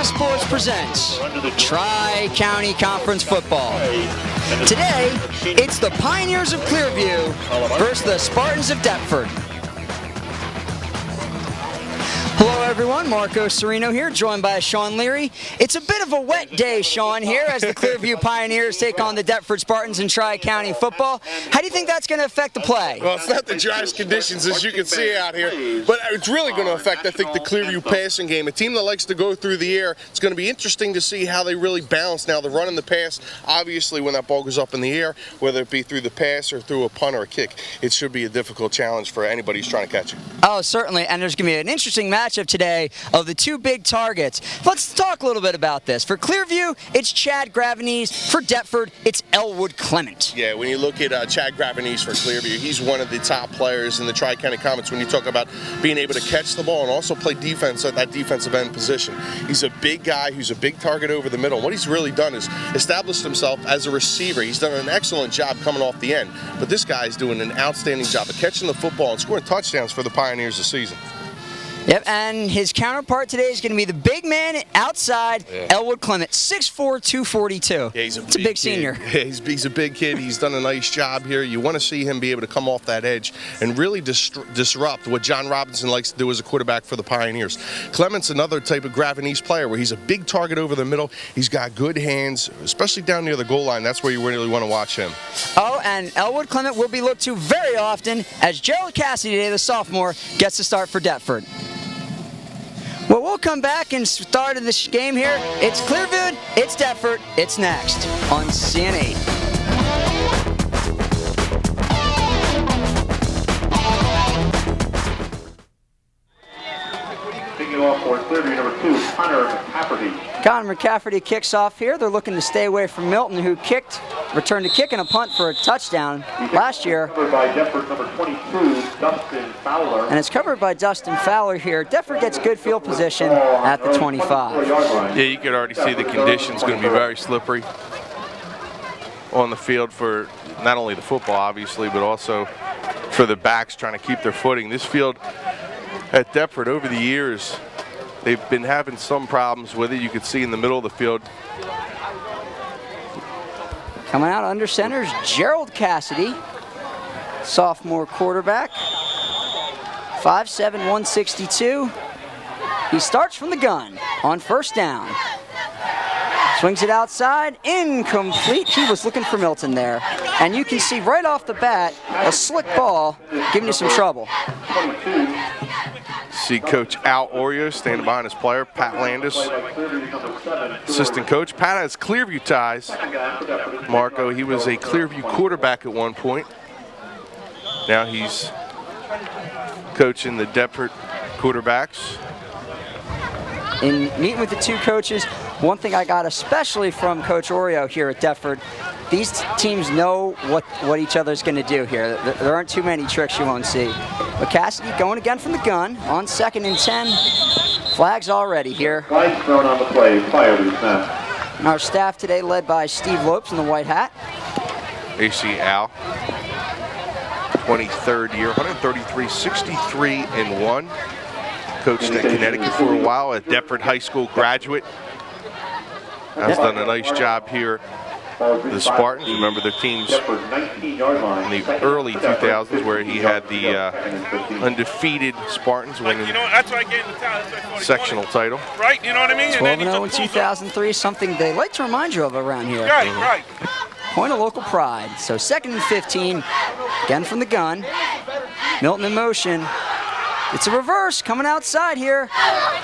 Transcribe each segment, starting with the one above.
Sports presents Tri-County Conference Football. Today, it's the Pioneers of Clearview versus the Spartans of Deptford. Hello everyone, Marco Cerino here, joined by Shawn Leary. It's a bit of a wet day, Shawn, here as the Clearview Pioneers take on the Deptford Spartans in Tri-County football. How do you think that's going to affect the play? Well, it's not the driest conditions as you can see out here, but it's really going to affect, I think, the Clearview passing game. A team that likes to go through the air. It's going to be interesting to see how they really balance now the run and the pass. Obviously, when that ball goes up in the air, whether it be through the pass or through a punt or a kick, it should be a difficult challenge for anybody who's trying to catch it. Oh, certainly, and there's going to be an interesting matchup today of the two big targets. Let's talk a little bit about this. For Clearview, it's Chad Gravenese. For Deptford, it's Elwood Clement. Yeah, when you look at Chad Gravenese for Clearview, he's one of the top players in the Tri-County Conference when you talk about being able to catch the ball and also play defense at that defensive end position. He's a big guy who's a big target over the middle. And what he's really done is established himself as a receiver. He's done an excellent job coming off the end, but this guy's doing an outstanding job of catching the football and scoring touchdowns for the Pioneers this season. Yep, and his counterpart today is going to be the big man outside, Elwood Clement, 6'4", 242. Yeah, he's a big senior. Yeah, he's a big kid. He's done a nice job here. You want to see him be able to come off that edge and really disrupt what John Robinson likes to do as a quarterback for the Pioneers. Clement's another type of Gravenese player where he's a big target over the middle. He's got good hands, especially down near the goal line. That's where you really want to watch him. Oh, and Elwood Clement will be looked to very often as Gerald Cassidy today, the sophomore, gets to start for Deptford. Well, we'll come back and start of this game here. It's Clearview, it's Deptford, it's next on CNA. Kicking off for Clearview, number 2, Connor McCafferty. Connor McCafferty kicks off here. They're looking to stay away from Milton, who returned to kick and a punt for a touchdown last year. Covered by Deptford, number 22, Dustin Fowler. And it's covered by Dustin Fowler here. Deptford gets good field position at the 25. Yeah, you can already see the conditions going to be very slippery on the field for not only the football, obviously, but also for the backs trying to keep their footing. This field at Deptford over the years, they've been having some problems with it. You can see in the middle of the field. Coming out under center is Gerald Cassidy, sophomore quarterback, 5'7", 162. He starts from the gun on first down. Swings it outside, incomplete. He was looking for Milton there. And you can see right off the bat, a slick ball giving you some trouble. See Coach Al Oreo standing behind his player, Pat Landis, assistant coach. Pat has Clearview ties. Marco, he was a Clearview quarterback at one point. Now he's coaching the Deptford quarterbacks. In meeting with the two coaches, one thing I got especially from Coach Oreo here at Deptford, these teams know what each other's going to do here. There aren't too many tricks you won't see. But Cassidy going again from the gun on 2nd and 10. Flags already here. Flags thrown on the play prior to the snap. And our staff today led by Steve Lopes in the white hat. AC Al, 23rd year, 133, 63-1. Coached at Connecticut for a while, a Deptford High School graduate. Has done a nice job here. The Spartans, remember their teams in the early 2000s where he had the undefeated Spartans winning sectional title. Right, you know what I mean? 12-0 in 2003, something they like to remind you of around here. Right. Point of local pride. So 2nd and 15, again from the gun. Milton in motion. It's a reverse coming outside here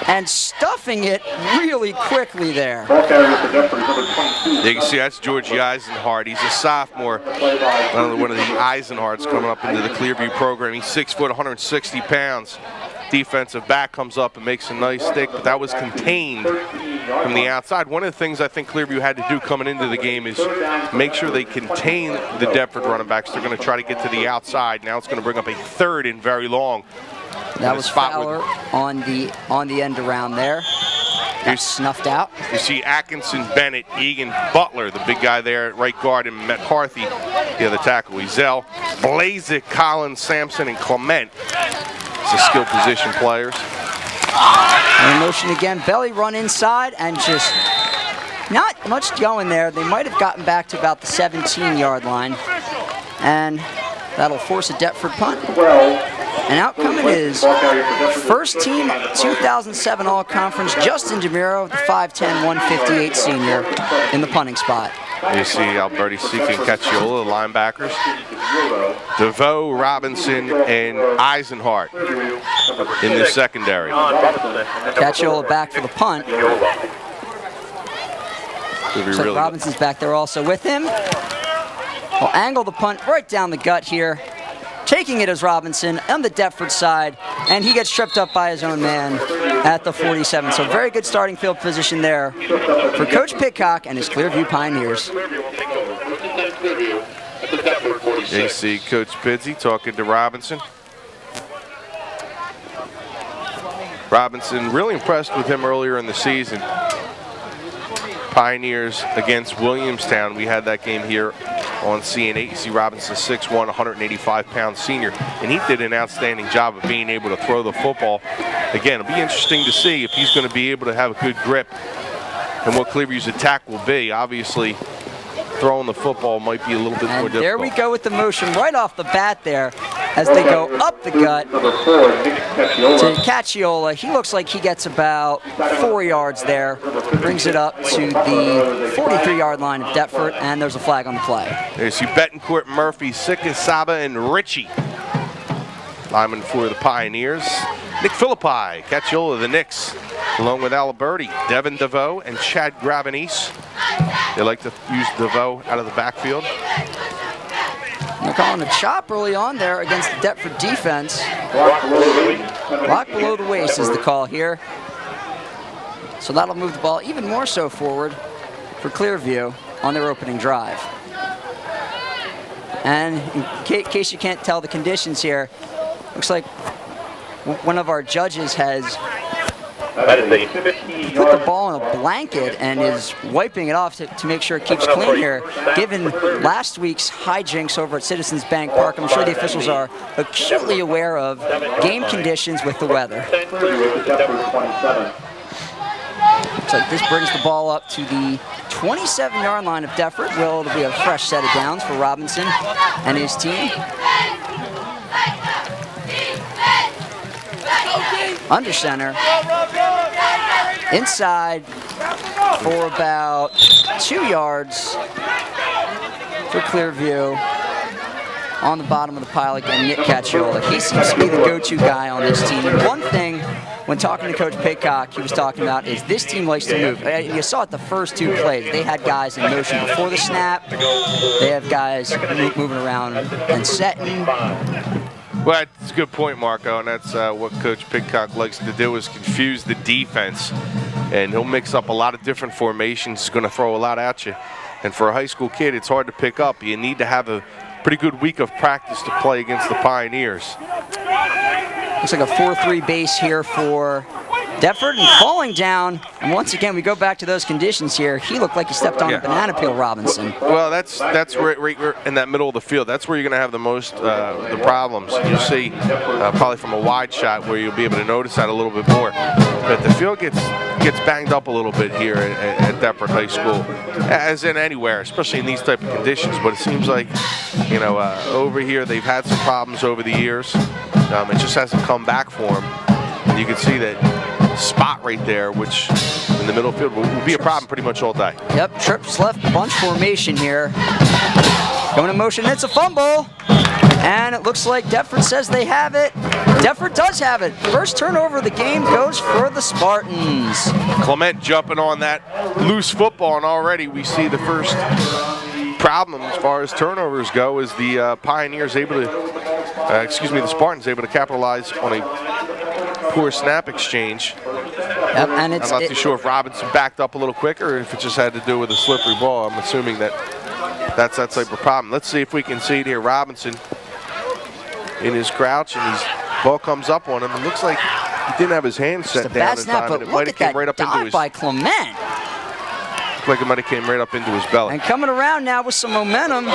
and stuffing it really quickly there. You can see that's Georgie Eisenhart. He's a sophomore. One of the Eisenharts coming up into the Clearview program. He's 6 foot, 160 pounds. Defensive back comes up and makes a nice stick, but that was contained from the outside. One of the things I think Clearview had to do coming into the game is make sure they contain the Deptford running backs. They're going to try to get to the outside. Now it's going to bring up a 3rd and very long. That was Fowler on the end around there. That's snuffed out. You see Atkinson, Bennett, Egan, Butler, the big guy there at right guard, and McCarthy, the other tackle. Ezel, Blazik, Collins, Sampson, and Clement. It's the skill position players. And motion again, belly run inside, and just not much going there. They might have gotten back to about the 17-yard line. And that'll force a Deptford punt. And out coming is first team 2007 All-Conference, Justin DeMiro, the 5'10", 158 senior in the punting spot. You see Alberti seeking Cacciola, the linebackers. DeVoe, Robinson, and Eisenhart in the secondary. Cacciola back for the punt. So really Robinson's back there also with him. Will angle the punt right down the gut here. Taking it as Robinson on the Deptford side, and he gets tripped up by his own man at the 47. So very good starting field position there for Coach Pidcock and his Clearview Pioneers. You see Coach Pidzy talking to Robinson. Robinson really impressed with him earlier in the season. Pioneers against Williamstown. We had that game here on CN8. You see Robinson, 6'1", 185-pound senior, and he did an outstanding job of being able to throw the football. Again, it'll be interesting to see if he's going to be able to have a good grip and what Clearview's attack will be. Obviously, throwing the football might be a little bit more difficult. There we go with the motion right off the bat there as they go up the gut to Cacciola. He looks like he gets about 4 yards there, brings it up to the 43-yard line of Deptford, and there's a flag on the play. There's you Betancourt, Murphy, Sikasaba, and Ritchie. Lineman for the Pioneers. Nick Philippi, Cacciola, the Knicks, along with Aliberti, Devin DeVoe, and Chad Gravenese. They like to use DeVoe out of the backfield. They're calling a chop early on there against the Deptford defense. Block below the waist is the call here. So that'll move the ball even more so forward for Clearview on their opening drive. And in case you can't tell the conditions here, looks like one of our judges has put the ball in a blanket and is wiping it off to make sure it keeps clean here. Given last week's hijinks over at Citizens Bank Park, I'm sure the officials are acutely aware of game conditions with the weather. Looks like this brings the ball up to the 27-yard line of Deptford. Will it'll be a fresh set of downs for Robinson and his team. Under center, inside for about 2 yards for Clearview. On the bottom of the pile again, Nick Cacciola. He seems to be the go-to guy on this team. And one thing, when talking to Coach Pidcock, he was talking about is this team likes to move. You saw it the first 2 plays. They had guys in motion before the snap. They have guys moving around and setting. Well, that's a good point, Marco, and that's what Coach Pidcock likes to do is confuse the defense. And he'll mix up a lot of different formations. He's going to throw a lot at you. And for a high school kid, it's hard to pick up. You need to have a pretty good week of practice to play against the Pioneers. Looks like a 4-3 base here for Deptford, and falling down. And once again, we go back to those conditions here. He looked like he stepped on a banana peel, Robinson. Well, that's right in that middle of the field. That's where you're going to have the most the problems. You'll see probably from a wide shot where you'll be able to notice that a little bit more. But the field gets banged up a little bit here at Deptford High School, as in anywhere, especially in these type of conditions. But it seems like, you know, over here they've had some problems over the years. It just hasn't come back for them. And you can see that spot right there, which in the middle of the field will be a problem pretty much all day. Yep, trips left, bunch formation here. Going in motion, it's a fumble. And it looks like Deptford says they have it. Deptford does have it. First turnover of the game goes for the Spartans. Clement jumping on that loose football, and already we see the first problem as far as turnovers go is the Pioneers able to, the Spartans able to capitalize on a poor snap exchange. Yep, and I'm not too sure if Robinson backed up a little quicker or if it just had to do with a slippery ball. I'm assuming that's that type of problem. Let's see if we can see it here. Robinson in his crouch, and his ball comes up on him. It looks like he didn't have his hand set down in time, and it might have came right up into his. By Clement. Looked like it might have came right up into his belly. And coming around now with some momentum.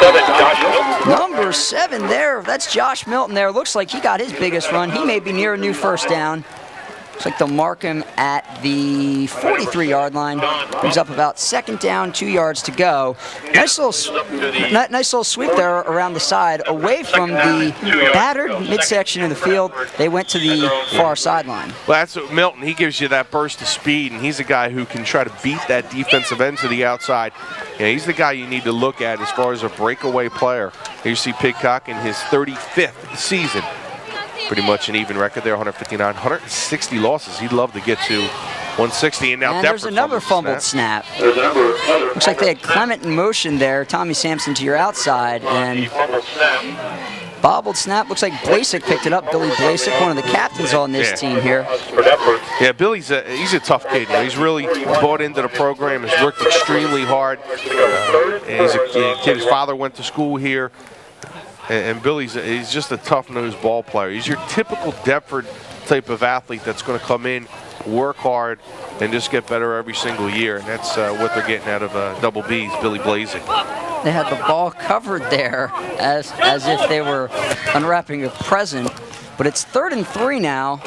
Number 7 there. That's Josh Milton there. Looks like he got his biggest run. He may be near a new first down. Looks like they'll mark him at the 43-yard line. Brings up about 2nd down, 2 yards to go. Nice little sweep there around the side, away from the battered midsection of the field. They went to the far sideline. Well, that's what Milton. He gives you that burst of speed, and he's a guy who can try to beat that defensive end to the outside. Yeah, he's the guy you need to look at as far as a breakaway player. Here you see Pidcock in his 35th season. Pretty much an even record there, 159, 160 losses. He'd love to get to 160, and now and there's another fumbled snap. Looks like they had Clement in motion there. Tommy Sampson to your outside, and bobbled snap. Looks like Blasek picked it up. Billy Blasek, one of the captains on this team here. Yeah, Billy's he's a tough kid. You know, he's really bought into the program. Has worked extremely hard. He's a kid. His father went to school here. And Billy's he's just a tough-nosed ball player. He's your typical Deptford type of athlete that's going to come in, work hard, and just get better every single year. And that's what they're getting out of Double B's, Billy Blasek. They had the ball covered there as if they were unwrapping a present. But it's 3rd and 3 now.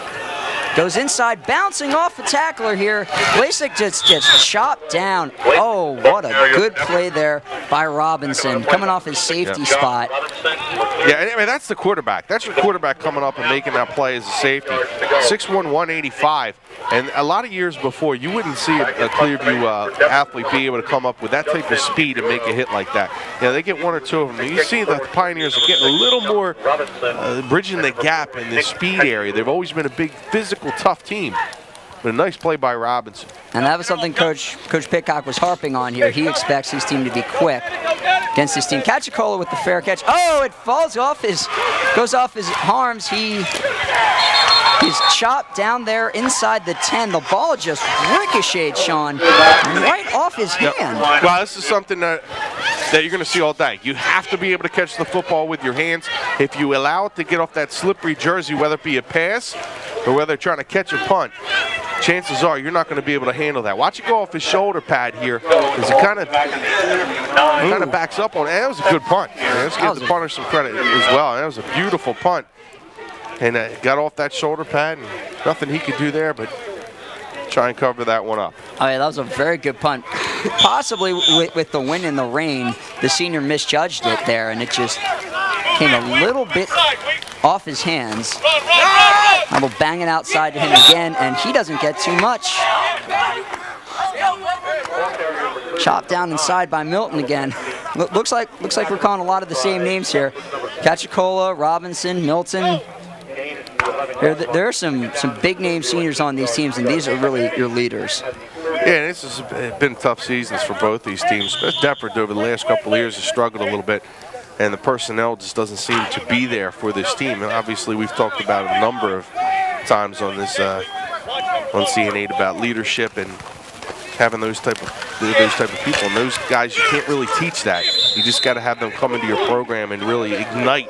Goes inside, bouncing off a tackler here. Blasek just gets chopped down. Oh, what a good play there by Robinson, coming off his safety spot. Yeah, I mean, that's the quarterback. That's your quarterback coming up and making that play as a safety. 6'1", 185. And a lot of years before, you wouldn't see a Clearview athlete be able to come up with that type of speed and make a hit like that. Yeah, they get 1 or 2 of them. You see the Pioneers are getting a little more bridging the gap in the speed area. They've always been a big physical, tough team. But a nice play by Robinson. And that was something Coach Pidcock was harping on here. He expects his team to be quick against this team. Cachicola with the fair catch. Oh, it falls off goes off his arms. He's chopped down there inside the 10. The ball just ricocheted, Shawn, right off his hand. Well, this is something that you're going to see all day. You have to be able to catch the football with your hands. If you allow it to get off that slippery jersey, whether it be a pass or whether they're trying to catch a punt, chances are you're not going to be able to handle that. Watch it go off his shoulder pad here as he kind of backs up on it. That was a good punt. Let's give the punter some credit as well. That was a beautiful punt. And got off that shoulder pad, and nothing he could do there but try and cover that one up. Oh, yeah, that was a very good punt. Possibly with the wind and the rain, the senior misjudged it there, and it just came a little bit off his hands. I will bang it outside to him again, and he doesn't get too much. Chopped down inside by Milton again. Looks like we're calling a lot of the same names here. Cachicola, Robinson, Milton. There are some big-name seniors on these teams, and these are really your leaders. Yeah, this has been tough seasons for both these teams. Deptford over the last couple of years has struggled a little bit, and the personnel just doesn't seem to be there for this team. And obviously, we've talked about a number of times on this on CN8 about leadership and having those type of people. And those guys, you can't really teach that. You just got to have them come into your program and really ignite.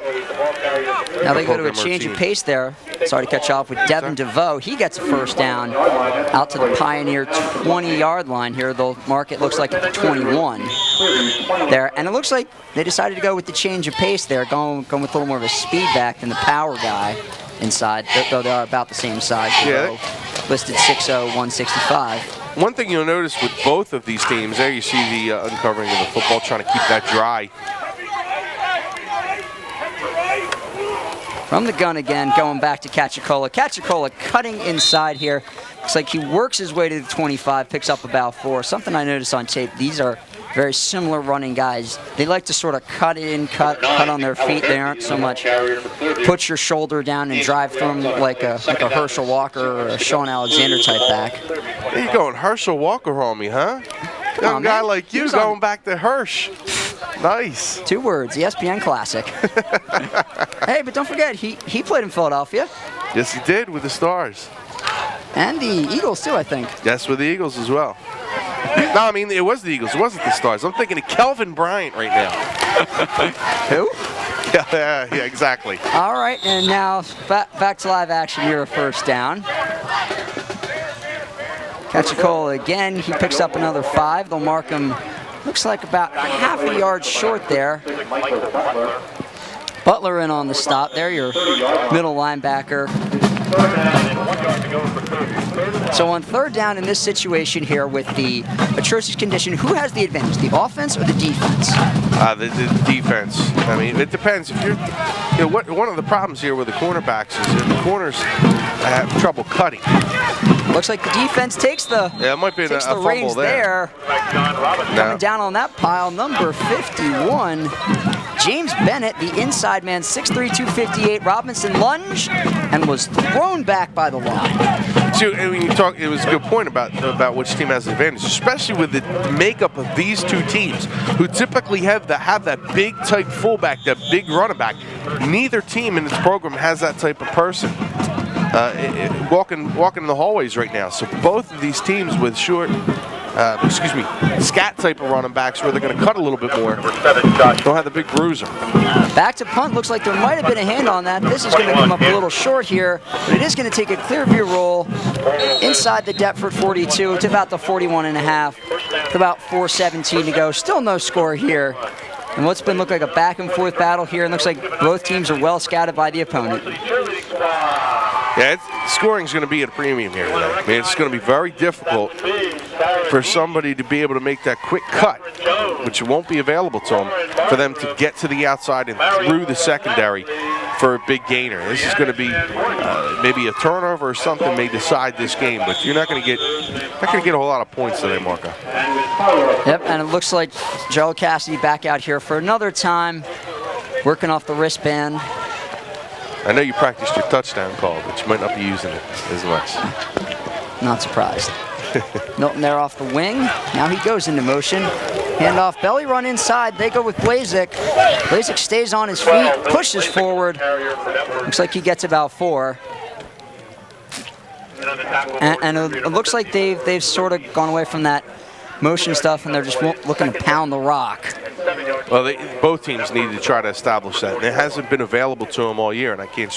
Now they go to a change of pace there. Sorry to cut you off with Devin DeVoe. He gets a first down out to the Pioneer 20-yard line here. They'll mark it, looks like, at the 21 there. And it looks like they decided to go with the change of pace there, going with a little more of a speed back than the power guy inside, though they are about the same size. DeVoe, listed 6'0", 165. One thing you'll notice with both of these teams, there you see the uncovering of the football, trying to keep that dry. From the gun again, going back to Cachicola. Cachicola cutting inside here. Looks like he works his way to the 25, picks up about 4. Something I noticed on tape, these are very similar running guys. They like to sort of cut in, cut on their feet. They aren't so much put your shoulder down and drive through them like a Herschel Walker or a Shawn Alexander type back. There you going Herschel Walker on me, huh? Young guy like you going back to Hirsch. Nice. 2 words, ESPN Classic. Hey, but don't forget, he played in Philadelphia. Yes, he did with the Stars. And the Eagles, too, I think. Yes, with the Eagles as well. No, I mean, it was the Eagles. It wasn't the Stars. I'm thinking of Kelvin Bryant right now. Who? Yeah, exactly. All right, and now back to live action here, a first down. Cachicola again, he picks up another 5. They'll mark him, looks like about half a yard short there. Butler in on the stop there, your middle linebacker. So on third down in this situation here with the atrocious condition, who has the advantage, the offense or the defense? The defense. I mean, it depends. If you're, one of the problems here with the cornerbacks is that the corners have trouble cutting. Looks like the defense takes the it might be a fumble reins there. Coming down on that pile, number 51, James Bennett, the inside man, 6'3", 258. Robinson lunged and was thrown back by the line. So, I mean, it was a good point about which team has the advantage, especially with the makeup of these two teams, who typically have that big type fullback, that big running back. Neither team in its program has that type of person walking in the hallways right now. So both of these teams with short, scat type of running backs, where they're going to cut a little bit more, don't have the big bruiser. Back to punt. Looks like there might have been a hand on that. This is going to come up a little short here, but it is going to take a Clearview roll inside the Deptford 42 to about the 41.5, with about 4:17 to go. Still no score here. And what's been looking like a back and forth battle here, and looks like both teams are well scouted by the opponent. Yeah, scoring is going to be at a premium here today. I mean, it's going to be very difficult for somebody to be able to make that quick cut, which won't be available to them, for them to get to the outside and through the secondary for a big gainer. This is going to be maybe a turnover or something may decide this game, but you're not going to get a whole lot of points today, Marco. Yep, and it looks like Gerald Cassidy back out here for another time, working off the wristband. I know you practiced your touchdown call, but you might not be using it as much. Not surprised. Milton there off the wing. Now he goes into motion. Handoff, belly run inside. They go with Blazik. Blazik stays on his feet, pushes forward. Looks like he gets about 4. And it looks like they've sort of gone away from that motion stuff, and they're just looking to pound the rock. Well, both teams need to try to establish that. And it hasn't been available to them all year, and I can't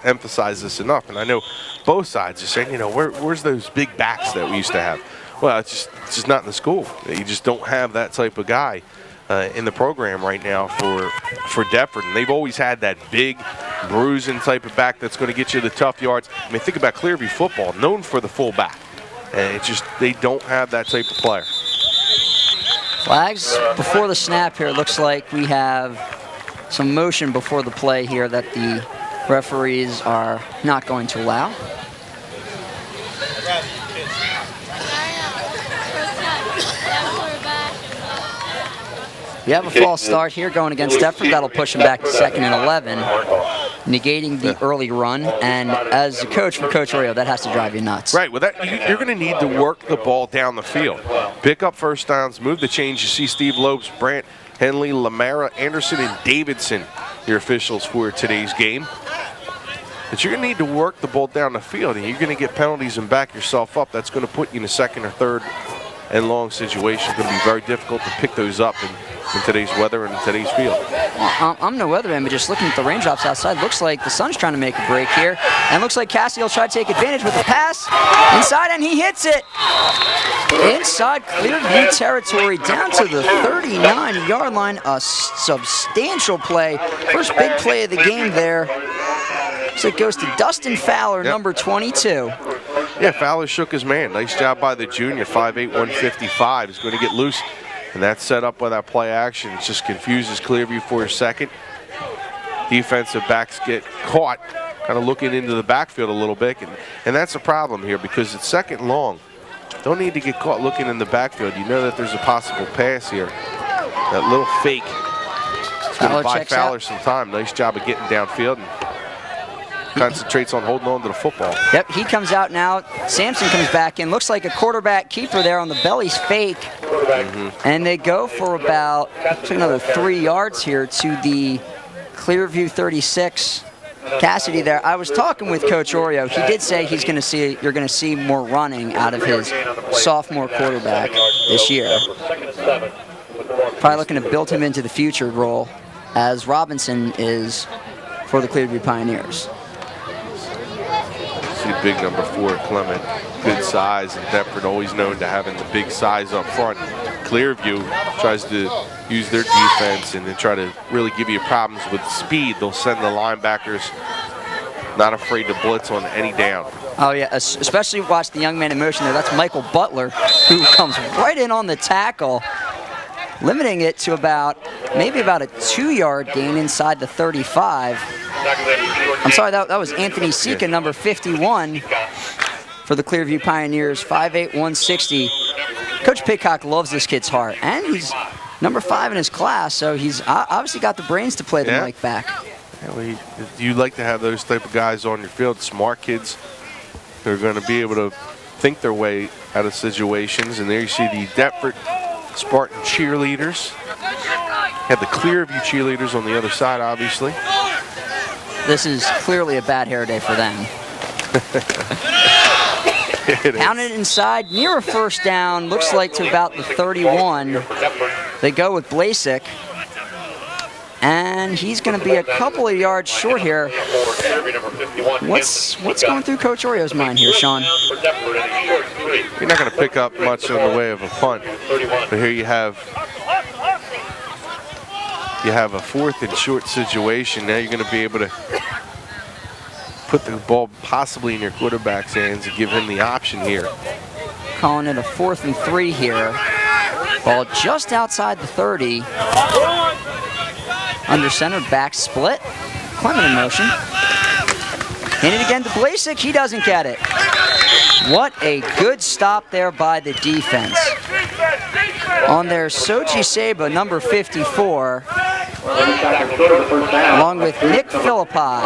emphasize this enough. And I know both sides are saying, where's those big backs that we used to have? Well, it's just not in the school. You just don't have that type of guy in the program right now for Deptford. And they've always had that big, bruising type of back that's going to get you the tough yards. I mean, think about Clearview football, known for the full back. And it's just they don't have that type of player. Flags before the snap here. Looks like we have some motion before the play here that the referees are not going to allow. We have a false start here going against Deptford. That'll push him back to 2nd and 11, negating the early run. And as a coach for Coach Oreo, that has to drive you nuts. Right. Well, you're going to need to work the ball down the field. Pick up first downs, move the change. You see Steve Lopes, Brandt, Henley, Lamara, Anderson, and Davidson, your officials for today's game. But you're going to need to work the ball down the field, and you're going to get penalties and back yourself up. That's going to put you in a 2nd or 3rd and long situation. It's going to be very difficult to pick those up in today's weather and in today's field. I'm no weatherman, but just looking at the raindrops outside, looks like the sun's trying to make a break here. And looks like Cassidy will try to take advantage with the pass inside, and he hits it. Inside Clearview territory, down to the 39-yard line. A substantial play. First big play of the game there. So it goes to Dustin Fowler, number 22. Yeah, Fowler shook his man. Nice job by the junior, 5'8", 155. He's going to get loose. And that's set up by that play action. It just confuses Clearview for a second. Defensive backs get caught kind of looking into the backfield a little bit. And that's a problem here because it's 2nd and long. Don't need to get caught looking in the backfield. You know that there's a possible pass here. That little fake. It's going to buy Fowler some time. Nice job of getting downfield. And concentrates on holding on to the football. Yep, he comes out now. Sampson comes back in. Looks like a quarterback keeper there on the belly's fake. And they go for about another 3 yards here to the Clearview 36. Cassidy there. I was talking with Coach Oreo. He did say you're going to see more running out of his sophomore quarterback this year. Probably looking to build him into the future role as Robinson is for the Clearview Pioneers. See big number 4, Clement. Good size, and Deptford always known to having the big size up front. Clearview tries to use their defense and then try to really give you problems with speed. They'll send the linebackers not afraid to blitz on any down. Oh, yeah, especially watch the young man in motion there. That's Michael Butler, who comes right in on the tackle, limiting it to maybe about a 2-yard gain inside the 35. I'm sorry, that was Anthony Sika, number 51 for the Clearview Pioneers, 5'8", 160. Coach Pitcock loves this kid's heart, and he's number 5 in his class, so he's obviously got the brains to play the Mike back. Yeah, well, you like to have those type of guys on your field, smart kids who are going to be able to think their way out of situations. And there you see the Deptford Spartan cheerleaders. Had the Clearview cheerleaders on the other side, obviously. This is clearly a bad hair day for them. Counted inside, near a first down, looks like to about the 31. They go with Blasek, and he's going to be a couple of yards short here. What's going through Coach Orio's mind here, Shawn? You're not going to pick up much in the way of a punt, but here you have a 4th and short situation. Now you're going to be able to put the ball possibly in your quarterback's hands and give him the option here. Calling it a 4th and 3 here. Ball just outside the 30. Under center, back split. Clement in motion. Hand it again to Blasek. He doesn't get it. What a good stop there by the defense. On their Sochi Seba, number 54, along with Nick Philippi.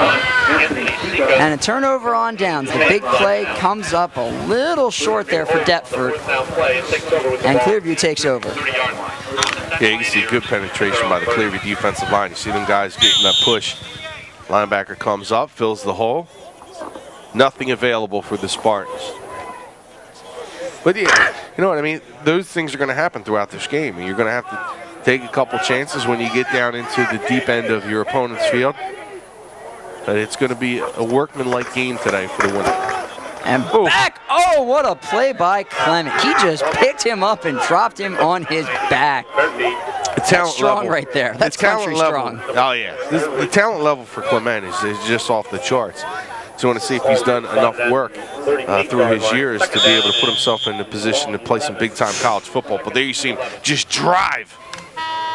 And a turnover on downs. The big play comes up a little short there for Deptford. And Clearview takes over. Yeah, you can see good penetration by the Clearview defensive line. You see them guys getting that push. Linebacker comes up, fills the hole. Nothing available for the Spartans. But yeah, you know what I mean? Those things are going to happen throughout this game. And you're going to have to take a couple chances when you get down into the deep end of your opponent's field. But it's going to be a workman-like game today for the winner. And back, oh, what a play by Clement. He just picked him up and dropped him on his back. The talent strong level right there. That's country strong. Oh, yeah. The talent level for Clement is just off the charts. So I want to see if he's done enough work through his years to be able to put himself in a position to play some big-time college football. But there you see him just drive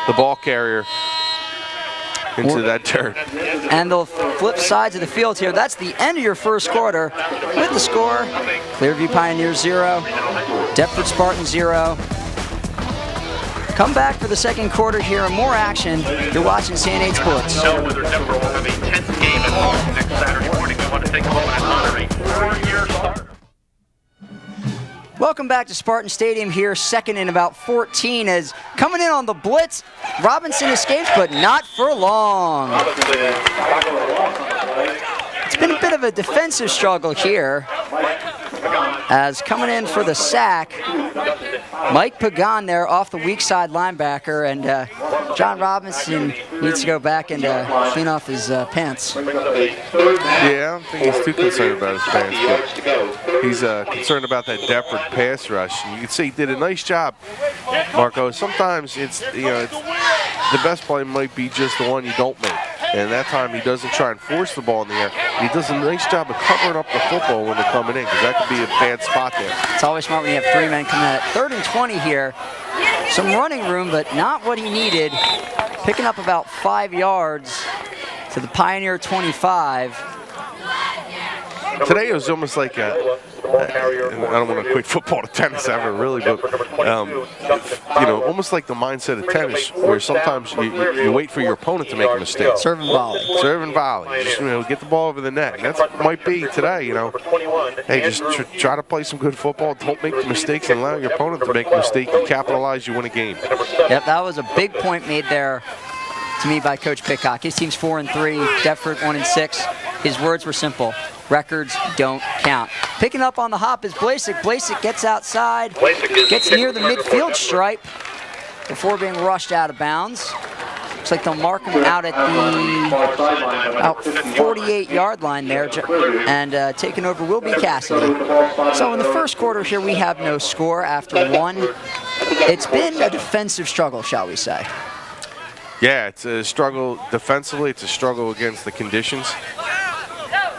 the ball carrier into that dirt. And they'll flip sides of the field here. That's the end of your first quarter with the score. Clearview Pioneers 0, Deptford Spartans 0. Come back for the second quarter here and more action. You're watching CN8 Sports. Whether Denver will have a 10th game at home next Saturday morning. We want to take a moment and honor a 4-year starter. Welcome back to Spartan Stadium here, second in about 14 as coming in on the blitz. Robinson escapes, but not for long. It's been a bit of a defensive struggle here as coming in for the sack, Mike Pagan there off the weak side linebacker, and John Robinson needs to go back and clean off his pants. Yeah, I don't think he's too concerned about his pants, but he's concerned about that Deptford pass rush. And you can see he did a nice job, Marco. Sometimes it's the best play might be just the one you don't make. And that time he doesn't try and force the ball in the air. He does a nice job of covering up the football when they're coming in, because that could be a bad spot there. It's always smart when you have 3 men coming at it. 3rd and 20 here. Some running room, but not what he needed. Picking up about 5 yards to the Pioneer 25. Today it was almost like I don't want to equate football to tennis ever, really, but almost like the mindset of tennis, where sometimes you wait for your opponent to make a mistake. Serve and volley. Serve and volley. Just get the ball over the net. And that might be today. Hey, just try to play some good football. Don't make the mistakes and allow your opponent to make a mistake. You capitalize, you win a game. Yep, that was a big point made there to me by Coach Pitcock. His team's 4-3, Deptford 1-6. His words were simple. Records don't count. Picking up on the hop is Blasek. Blasek gets outside, gets near the midfield stripe before being rushed out of bounds. Looks like they'll mark him out at the about 48-yard line there, and taking over will be Cassidy. So in the first quarter here, we have no score after 1. It's been a defensive struggle, shall we say. Yeah, it's a struggle defensively. It's a struggle against the conditions.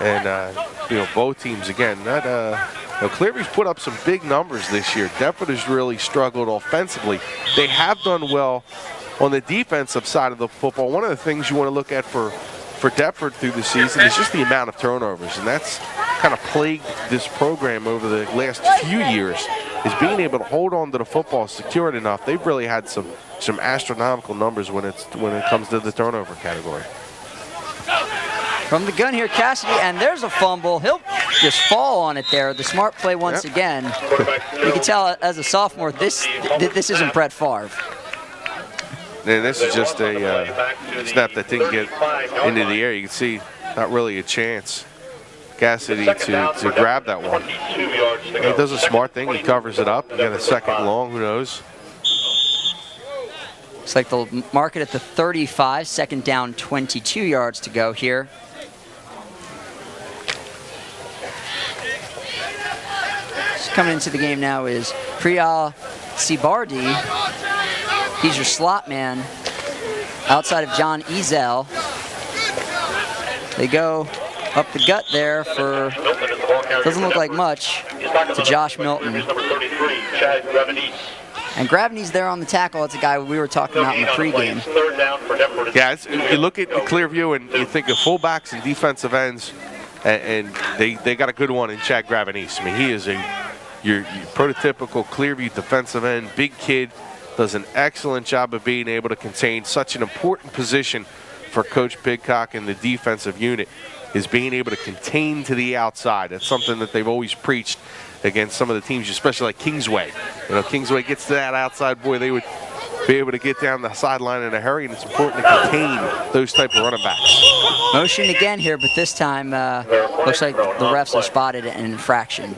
And you know, both teams again. That you know, Clearview's put up some big numbers this year. Deptford has really struggled offensively. They have done well on the defensive side of the football. One of the things you want to look at for Deptford through the season is just the amount of turnovers, and that's kind of plagued this program over the last few years, is being able to hold on to the football secured enough. They've really had some astronomical numbers when it comes to the turnover category. From the gun here, Cassidy, and there's a fumble. He'll just fall on it there. The smart play once again. You can tell as a sophomore, this isn't Brett Favre. And this is just a snap that didn't get into the air. You can see not really a chance, Cassidy, to grab that one. He does a smart thing. He covers it up. You got a second long. Who knows? Looks like they'll mark it at the 35. Second down, 22 yards to go here. Coming into the game now is Priyal Sibardi. He's your slot man outside of John Ezel. They go up the gut there for, doesn't look like much, to Josh Milton. And Graveney's there on the tackle. It's a guy we were talking about in the pregame. Yeah, you look at Clearview and you think of fullbacks and defensive ends, and they got a good one in Chad Gravenese. I mean, he is your prototypical Clearview defensive end, big kid, does an excellent job of being able to contain such an important position for Coach Pidcock and the defensive unit, is being able to contain to the outside. That's something that they've always preached against some of the teams, especially like Kingsway. You know, Kingsway gets to that outside, boy, they would be able to get down the sideline in a hurry, and it's important to contain those type of running backs. Motion again here, but this time looks like the refs have spotted an infraction.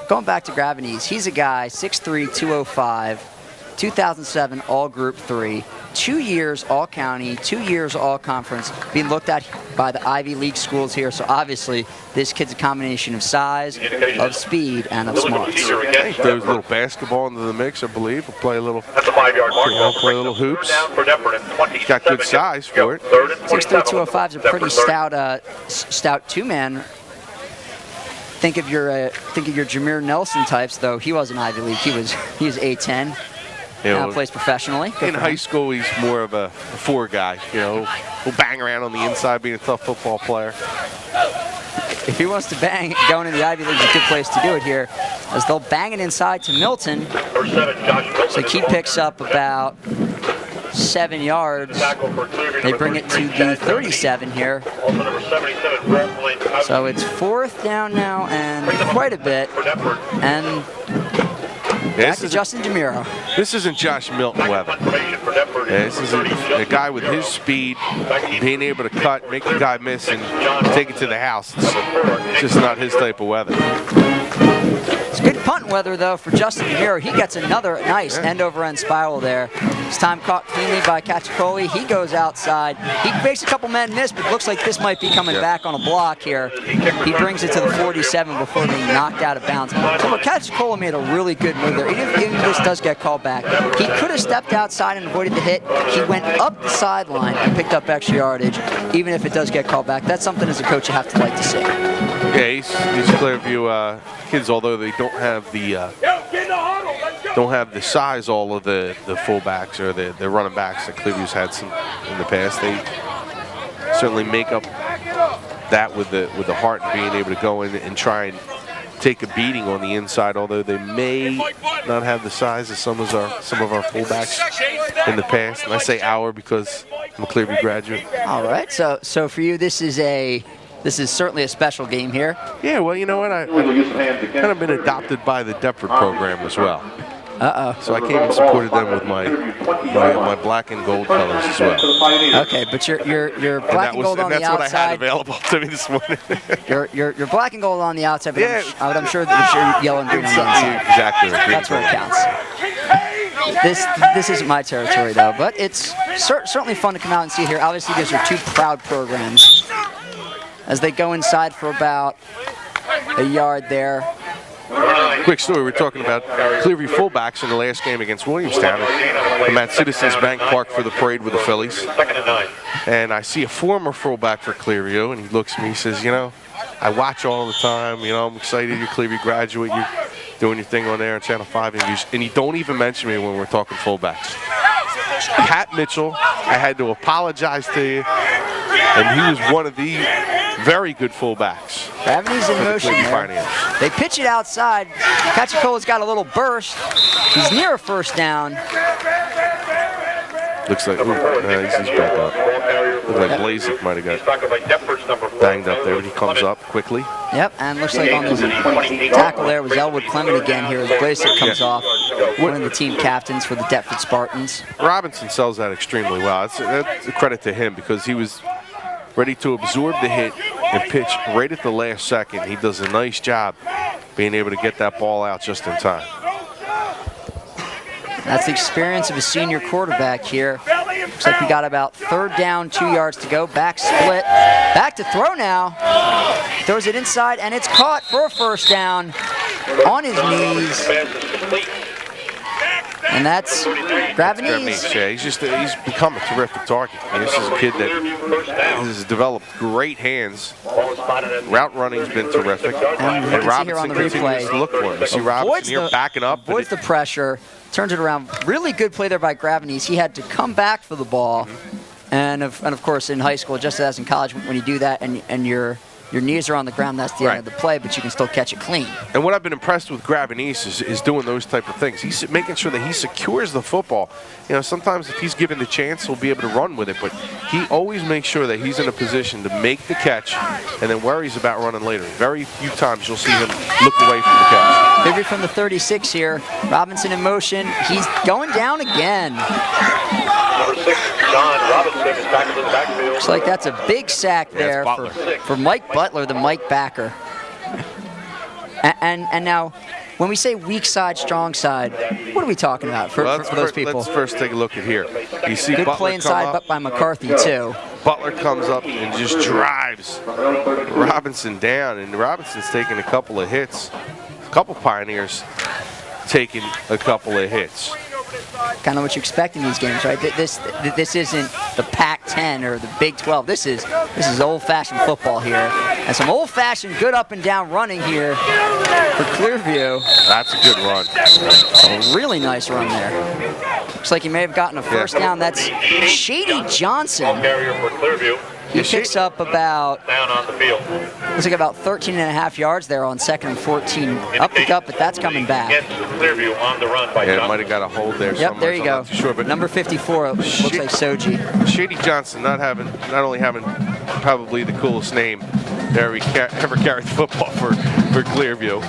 Going back to Gravenese, he's a guy, 6'3", 205, 2007 All Group 3, 2 years All County, 2 years All Conference, being looked at by the Ivy League schools here. So obviously, this kid's a combination of size, of speed, and of smarts. Throws a little basketball into the mix, I believe. We'll play a little, That's a 5-yard mark. play a little hoops. He's got good size for it. 6'3", 205 is a pretty stout two-man. Think of your Jameer Nelson types, though. He wasn't Ivy League. He was A10. You Now know, plays professionally. Good in high school, he's more of a four guy. You know, he'll bang around on the inside, being a tough football player. If he wants to bang, going in the Ivy League is a good place to do it here, as they'll bang it inside to Milton. So he picks up about 7 yards. They bring it to the 37 here. So it's fourth down now and quite a bit. And back to Justin DeMiro. This isn't Josh Milton weather. Yeah, this is a guy with his speed, being able to cut, make the guy miss, and take it to the house. It's just not his type of weather. It's good punt weather, though, for Justin DeMiro. He gets another nice end-over-end spiral there. This time caught cleanly by Cacciacoli. He goes outside. He makes a couple men miss, but looks like this might be coming back on a block here. He brings it to the 47 before being knocked out of bounds. So Cacciacoli made a really good move there. Even if this does get called back, he could have stepped outside and avoided the hit. He went up the sideline and picked up extra yardage, even if it does get called back. That's something as a coach you have to like to see. Yeah, these Clearview kids, although they don't have the size, all of the fullbacks or the running backs that Clearview's had some in the past, they certainly make up that with the heart and being able to go in and try and take a beating on the inside, although they may not have the size of some of our fullbacks in the past. And I say our because I'm a Clearview graduate. All right, so for you, this is certainly a special game here. Yeah, well, you know what? I've kind of been adopted by the Deptford program as well. So I came and supported them with my black and gold colors as well. Okay, but you're black and gold on the outside. And that's what I had available to me this morning. you're black and gold on the outside, but yeah. I'm sure that you're yellow and green on the inside. Exactly. That's where it counts. This isn't my territory, though, but it's certainly fun to come out and see here. Obviously, these are two proud programs. As they go inside for about a yard there. Quick story, we're talking about Clearview fullbacks in the last game against Williamstown. I'm at Citizens Bank Park for the parade with the Phillies. And I see a former fullback for Clearview, and he looks at me, he says, you know, I watch all the time, you know, I'm excited you're Clearview graduate, you're doing your thing on there on Channel 5, and you don't even mention me when we're talking fullbacks. Pat Mitchell, I had to apologize to you, and he was one of the very good fullbacks. Gravity's in motion there. They pitch it outside. Cachicola's got a little burst. He's near a first down. Looks like, he's back up. Looks like Blazek might have got banged up there, but he comes up quickly. Yep, and looks like on this tackle there was Elwood Clement again here as Blazek comes off. One of the team captains for the Deptford Spartans. Robinson sells that extremely well. That's a credit to him because he was ready to absorb the hit and pitch right at the last second. He does a nice job being able to get that ball out just in time. That's the experience of a senior quarterback here. Looks like we got about 3rd down, 2 yards to go. Back split. Back to throw now. Throws it inside, and it's caught for a first down on his knees. And that's Gravenese. Yeah, he's become a terrific target. And this is a kid that has developed great hands. Route running's been terrific. And Robinson continues to look for him. You see Robinson here backing up. Avoids the pressure, turns it around. Really good play there by Gravenese. He had to come back for the ball. And of course, in high school, just as in college, when you do that and your knees are on the ground, that's the end of the play, but you can still catch it clean. And what I've been impressed with Gravenese is doing those type of things. He's making sure that he secures the football. You know, sometimes if he's given the chance, he'll be able to run with it, but he always makes sure that he's in a position to make the catch and then worries about running later. Very few times you'll see him look away from the catch. Figure from the 36 here. Robinson in motion. He's going down again. Number 6, Shawn Robinson is back into the backfield. Looks like that's a big sack there for Mike Butler, the Mike backer. And now, when we say weak side, strong side, what are we talking about for those people? Let's first take a look at here. You see good Butler play inside, but by McCarthy too. Butler comes up and just drives Robinson down, and Robinson's taking a couple of hits. A couple Pioneers taking a couple of hits. Kind of what you expect in these games, right? This isn't the Pac-10 or the Big 12. This is old-fashioned football here, and some old-fashioned good up and down running here for Clearview. That's a good run. A really nice run there. Looks like he may have gotten a first down. That's Shady Johnson. He picks up about, looks like about 13 and a half yards there on 2nd and 14. Up the gut, but that's coming back. Yeah, might have got a hold there. Yep, there you go. Sure, but number 54 looks like Soji. Shady Johnson not only having probably the coolest name ever carried the football for Clearview.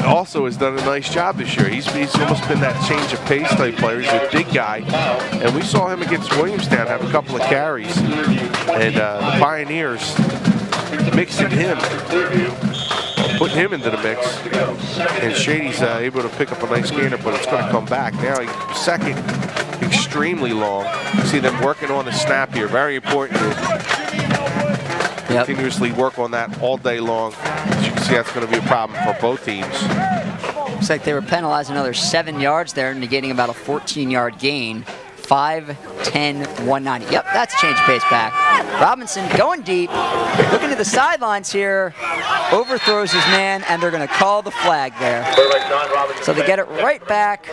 Also has done a nice job this year. He's almost been that change of pace type player. He's a big guy, and we saw him against Williamstown have a couple of carries, and the Pioneers mixing him, putting him into the mix, and Shady's able to pick up a nice gainer, but it's going to come back. Now he's second, extremely long. You see them working on the snap here. Very important to continuously work on that all day long. As you can see, that's going to be a problem for both teams. Looks like they were penalized another 7 yards there, negating about a 14-yard gain. 5, 10, 190. Yep, that's a change of pace back. Robinson going deep, looking to the sidelines here, overthrows his man, and they're going to call the flag there. So they get it right back.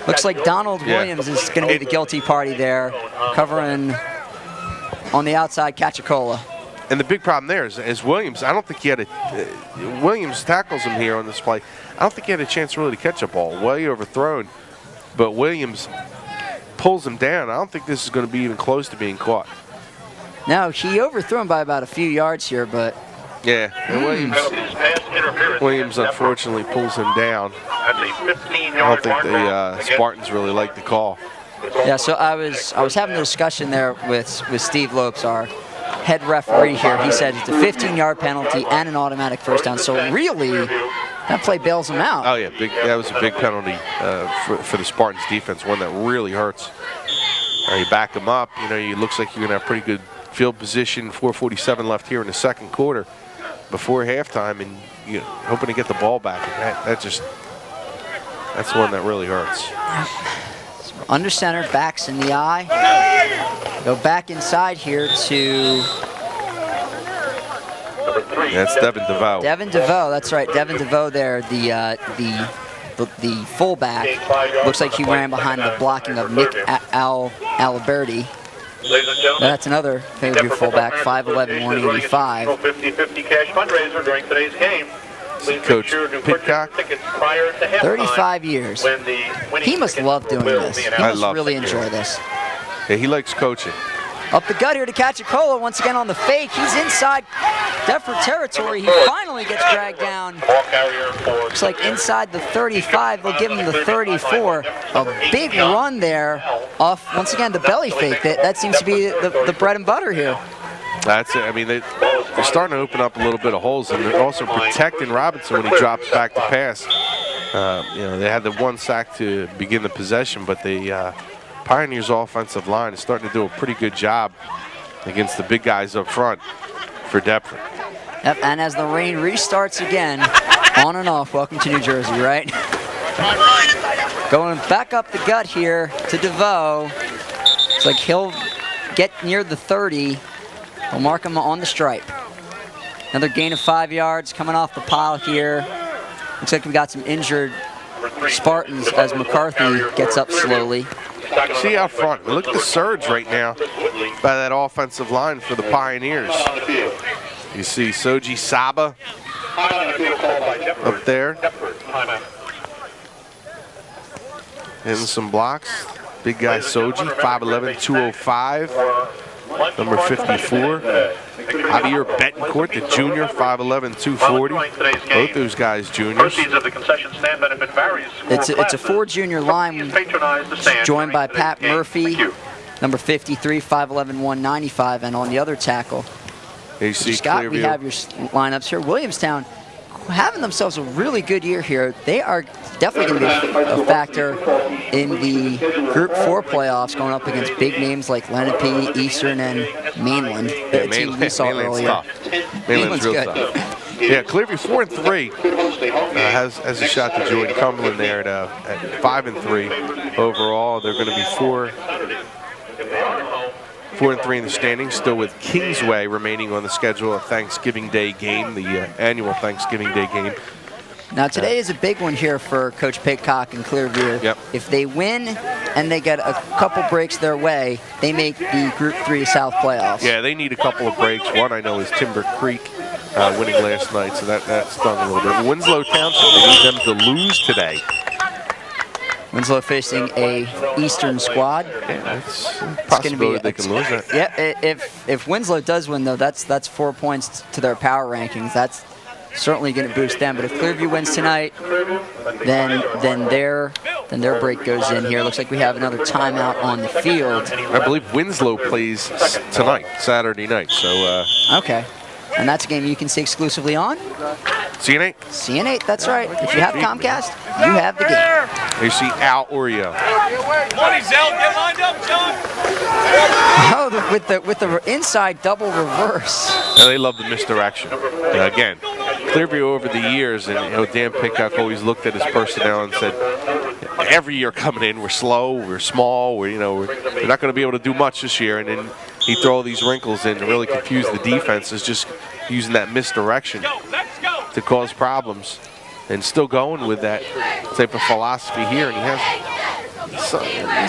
Looks like Donald Williams is going to be the guilty party there, covering on the outside Cachicola. And the big problem there is Williams. I don't think he had Williams tackles him here on this play. I don't think he had a chance really to catch a ball. Way overthrown, but Williams pulls him down. I don't think this is going to be even close to being caught. No, he overthrew him by about a few yards here, but yeah, and Williams unfortunately pulls him down. I don't think the Spartans really like the call. Yeah, so I was having a discussion there with Steve Lopes, our head referee here. He said it's a 15-yard penalty and an automatic first down. So really, that play bails him out. Oh yeah, that was a big penalty for the Spartans defense, one that really hurts. You back him up, it looks like you're gonna have pretty good field position. 4:47 left here in the second quarter. before halftime, and hoping to get the ball back. And that's one that really hurts. Under center, backs in the eye. Go back inside here to... That's Devin DeVoe. Devin DeVoe, that's right. Devin DeVoe there, the fullback. Looks like he ran behind the blocking of Nick Aliberti. That's another Clearview fullback, 5'11", 185. 50-50 cash fundraiser during today's game. Coach Pitcock, 35 years. He must love doing this. He must really enjoy this. Yeah, he likes coaching. Up the gut here to Cachicola once again on the fake. He's inside Deptford territory. He finally gets dragged down. Looks like inside the 35. They'll give him the 34. A big run there off, once again, the belly fake. That seems to be the bread and butter here. That's it. I mean, they're starting to open up a little bit of holes, and they're also protecting Robinson when he drops back to pass. They had the one sack to begin the possession, but the Pioneers' offensive line is starting to do a pretty good job against the big guys up front for Deptford. Yep, and as the rain restarts again, on and off, welcome to New Jersey, right? Going back up the gut here to DeVoe. It's like he'll get near the 30. They'll mark him on the stripe. Another gain of 5 yards coming off the pile here. Looks like we got some injured Spartans as McCarthy gets up slowly. See out front, look at the surge right now by that offensive line for the Pioneers. You see Soji Saba up there. Hitting some blocks. Big guy Soji, 5'11", 205. Number 54. Javier Betancourt, the junior, 5'11", 240. Both those guys juniors. It's a 4 junior line joined by Pat Murphy, number 53, 5'11", 195, and on the other tackle. Scott, we have your lineups here. Williamstown having themselves a really good year here. They are definitely going to be a factor in the Group 4 playoffs, going up against big names like Lenape, Eastern, and Mainland. Yeah, Mainland's tough. Mainland's real tough. Yeah, Clearview 4-3 has a shot to join Cumberland there at 5-3 overall. They're going to be 4-3 in the standings, still with Kingsway remaining on the schedule of Thanksgiving Day game, the annual Thanksgiving Day game. Now today is a big one here for Coach Pitcock and Clearview. Yep. If they win and they get a couple breaks their way, they make the Group 3 South playoffs. Yeah, they need a couple of breaks. One I know is Timber Creek winning last night, so that stung a little bit. Winslow Township, they need them to lose today. Winslow facing a Eastern squad. Yeah, it's going to be they can lose that. Yeah, if Winslow does win though, that's 4 points to their power rankings. That's certainly going to boost them. But if Clearview wins tonight, then their break goes in here. Looks like we have another timeout on the field. I believe Winslow plays tonight, Saturday night. So okay. And that's a game you can see exclusively on CN8. CN8, that's right. If you have Comcast, you have the game. You see Al Oreo. Oh, with the inside double reverse. And they love the misdirection. Again, Clearview over the years, and Dan Pitcock always looked at his personnel and said, every year coming in, we're slow, we're small, we're not going to be able to do much this year. And then he throw all these wrinkles in to really confuse the defenses, just using that misdirection to cause problems, and still going with that type of philosophy here. And he has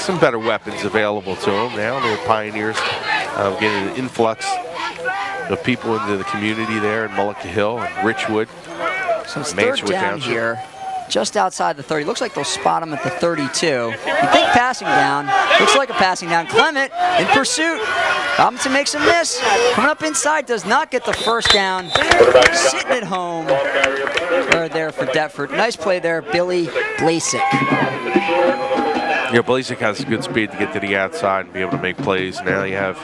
some better weapons available to him now. The Pioneers getting an influx of people into the community there in Mullica Hill and Richwood. So it's third down here, just outside the 30. Looks like they'll spot him at the 32. You think passing down. Looks like a passing down. Clement in pursuit. Robinson makes a miss. Coming up inside, does not get the first down. Sitting at home. They're there for Deptford. Nice play there, Billy Blasik. Yeah, Blasik has good speed to get to the outside and be able to make plays. Now you have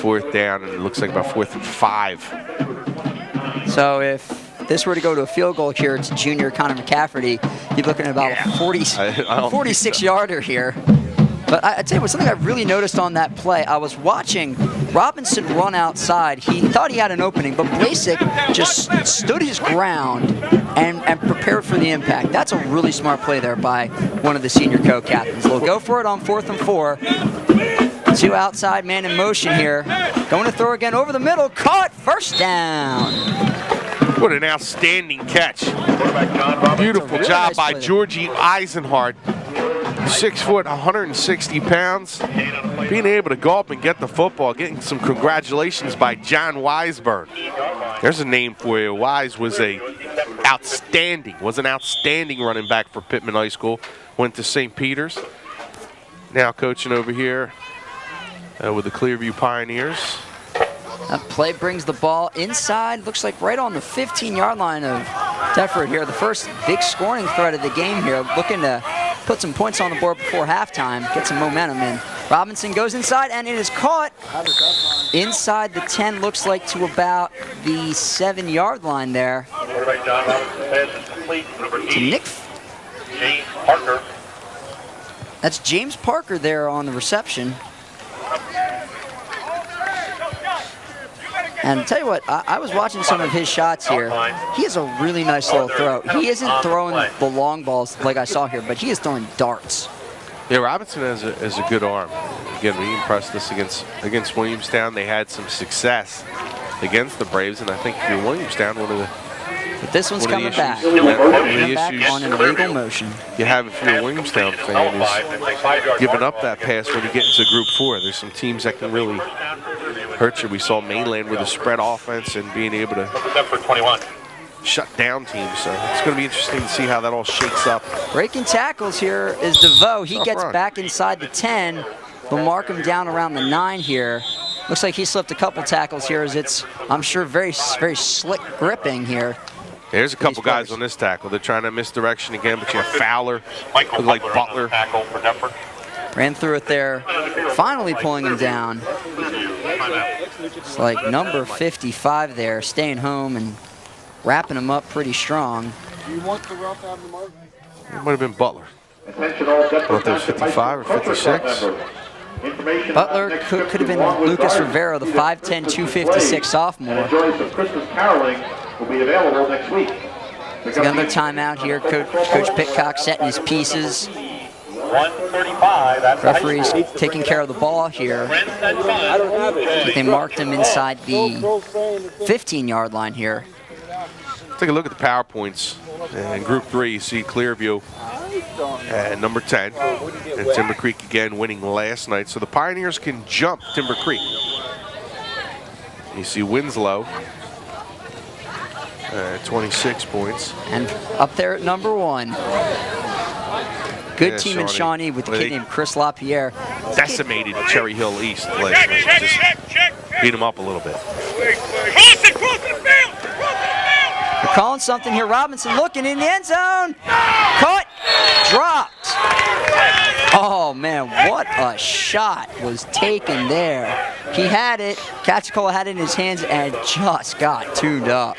4th down, and it looks like about 4th and 5. So if this were to go to a field goal here, it's junior Connor McCafferty. He's looking at about a 46-yarder here. But I tell you what, something I really noticed on that play, I was watching Robinson run outside. He thought he had an opening, but Blasek just stood his ground and prepared for the impact. That's a really smart play there by one of the senior co-captains. They'll go for it on 4th and 4. 2 outside, man in motion here. Going to throw again over the middle. Caught, first down. What an outstanding catch. Beautiful really job nice by play there. Georgie Eisenhardt. 6 foot, 160 pounds. Being able to go up and get the football, getting some congratulations by John Weisburn. There's a name for you. Wise was an outstanding running back for Pittman High School. Went to St. Peter's. Now coaching over here with the Clearview Pioneers. That play brings the ball inside, looks like right on the 15-yard line of Deptford here. The first big scoring threat of the game here, looking to put some points on the board before halftime, get some momentum in. Robinson goes inside, and it is caught inside the 10, looks like to about the 7-yard line there. Quarterback John Robinson pass is complete. Number To Nick. James Parker. That's James Parker there on the reception. And tell you what, I was watching some of his shots here. He has a really nice little throw. He isn't throwing the long balls like I saw here, but he is throwing darts. Yeah, Robinson has a good arm. Again, we impressed us against Williamstown. They had some success against the Braves, and I think for Williamstown, But this one's coming back. One of the Back issues on an illegal motion. you have if you're a Williamstown fan is giving up that pass when you get into Group 4. There's some teams that can really hurt you. We saw Mainland with a spread offense and being able to Deptford 21. shut down teams. So it's going to be interesting to see how that all shakes up. Breaking tackles here is DeVoe. He Tough gets run. back inside the 10. They'll mark him down around the 9 here. Looks like he slipped a couple tackles here as it's, I'm sure, very slick gripping here. There's a couple guys on this tackle. They're trying to misdirection again, but you have Fowler, Michael look like Butler on Butler. the tackle for Deptford. Ran through it there, finally pulling him down. It's like number 55 there, staying home and wrapping him up pretty strong. It might have been Butler. I don't know if it was 55 or 56. Butler could have been Lucas Rivero, the 5'10", 256 sophomore. Christmas caroling will be available next week. Another timeout here. Coach Pitcock setting his pieces. 135. That's Referee's taking care of the ball here. They marked him inside the 15-yard line here. Take a look at the PowerPoints. In Group 3, you see Clearview at number 10. And Timber Creek again winning last night. So the Pioneers can jump Timber Creek. You see Winslow at 26 points. And up there at number 1. Good team in Shawnee. Shawnee with a kid named Chris LaPierre. Decimated Cherry Hill East last night. Just beat them up a little bit. They're calling something here. Robinson looking in the end zone. Caught. Dropped. Oh, man, what a shot was taken there. He had it. Cachicola had it in his hands and just got tuned up.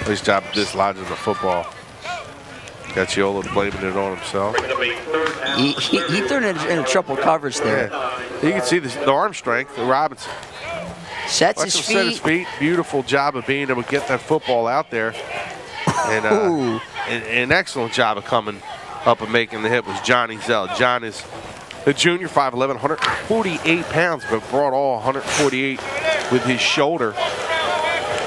Nice job of dislodging the football. Cacciolo blaming it on himself. He threw it in a triple coverage there. Yeah. You can see the arm strength of Robinson. Sets Watch his him set his feet. feet. Beautiful job of being able to get that football out there. And an excellent job of coming up and making the hit was Johnny Zell. John is a junior, 5'11", 148 pounds, but brought all 148 with his shoulder.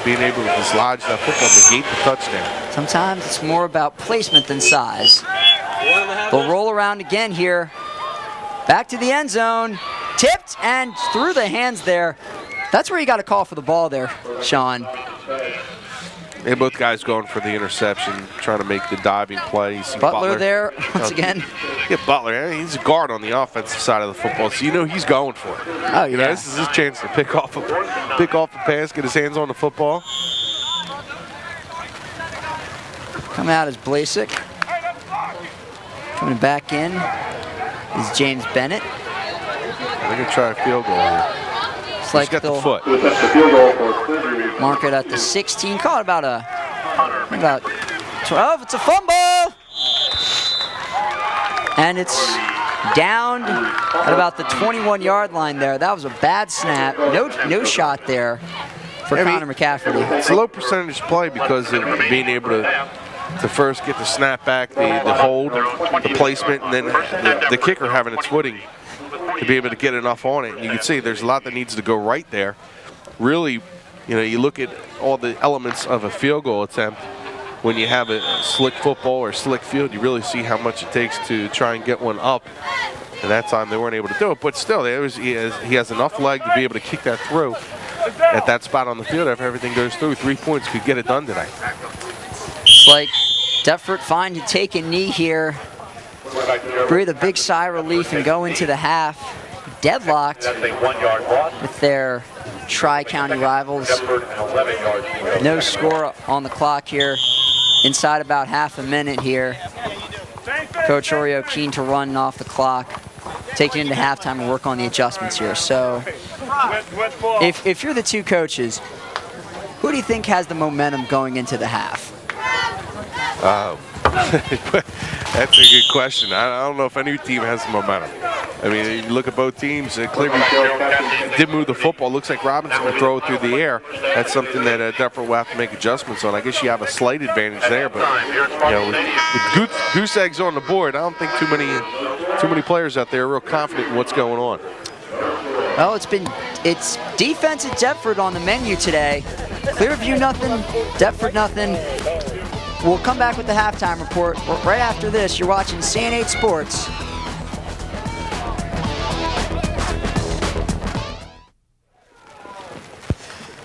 Being able to dislodge that football, negate the touchdown. Sometimes it's more about placement than size. They'll roll around again here. Back to the end zone. Tipped and through the hands there. That's where you got to call for the ball there, Shawn. And both guys going for the interception, trying to make the diving play. You see Butler there once again. Yeah, Butler. He's a guard on the offensive side of the football, so you know he's going for it. Oh, You know, this is his chance to pick off a pass, get his hands on the football. Come out as Blasek. Coming back in is James Bennett. They're going to try a field goal here. It's He's like got the they'll foot. mark it at the 16. Call it about 12. It's a fumble. And it's down at about the 21-yard line there. That was a bad snap. No shot there for Connor McCafferty. It's a low percentage play because of being able to first get the snap back, the hold, the placement, and then the kicker having its footing to be able to get enough on it. And you can see there's a lot that needs to go right there. Really, you know, you look at all the elements of a field goal attempt. When you have a slick football or slick field, you really see how much it takes to try and get one up. And that time they weren't able to do it. But still, he has enough leg to be able to kick that through at that spot on the field. If everything goes through, 3 points could get it done tonight. It's like Deptford find to take a knee here, breathe a big sigh of relief, and go into the half deadlocked with their Tri-County rivals. No score on the clock here. Inside about half a minute here. Coach Oreo keen to run off the clock, take it into halftime and work on the adjustments here. So if you're the two coaches, who do you think has the momentum going into the half? That's a good question. I don't know if any team has the momentum. I mean, you look at both teams. Clearview did move the football. Looks like Robinson will throw it through the air. That's something that Deptford will have to make adjustments on. I guess you have a slight advantage there, but you know, with goose eggs on the board, I don't think too many players out there are real confident in what's going on. Well, it's defense at Deptford on the menu today. Clearview nothing, Deptford nothing. We'll come back with the halftime report right after this. You're watching CN8 Sports.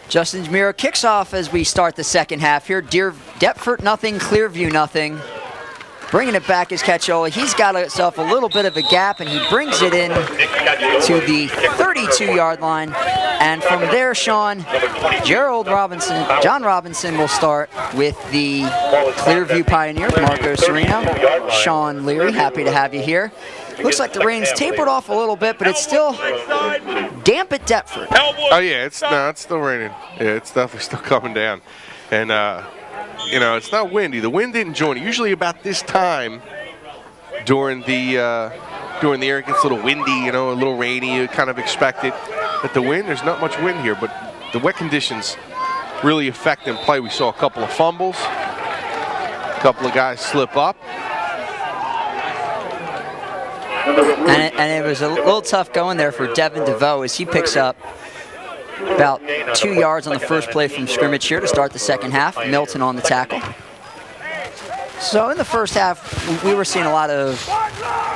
Justin Jamiro kicks off as we start the second half here. Deptford nothing, Clearview nothing. Bringing it back is Cacciola. He's got himself a little bit of a gap, and he brings it in to the 32-yard line. And from there, Shawn, John Robinson will start with the Clearview Pioneers, Marco Cerino. Shawn, Leary, happy to have you here. Looks like the rain's tapered off a little bit, but it's still damp at Deptford. Oh yeah, it's still raining. Yeah, it's definitely still coming down. And you know, it's not windy. The wind didn't join it. Usually about this time during the year, it gets a little windy, you know, a little rainy. You kind of expect it. But the wind, there's not much wind here, but the wet conditions really affect them play. We saw a couple of fumbles, a couple of guys slip up. And it was a little tough going there for Devin DeVoe as he picks up about 2 yards on the first play from scrimmage here to start the second half. Milton on the tackle. So in the first half, we were seeing a lot of,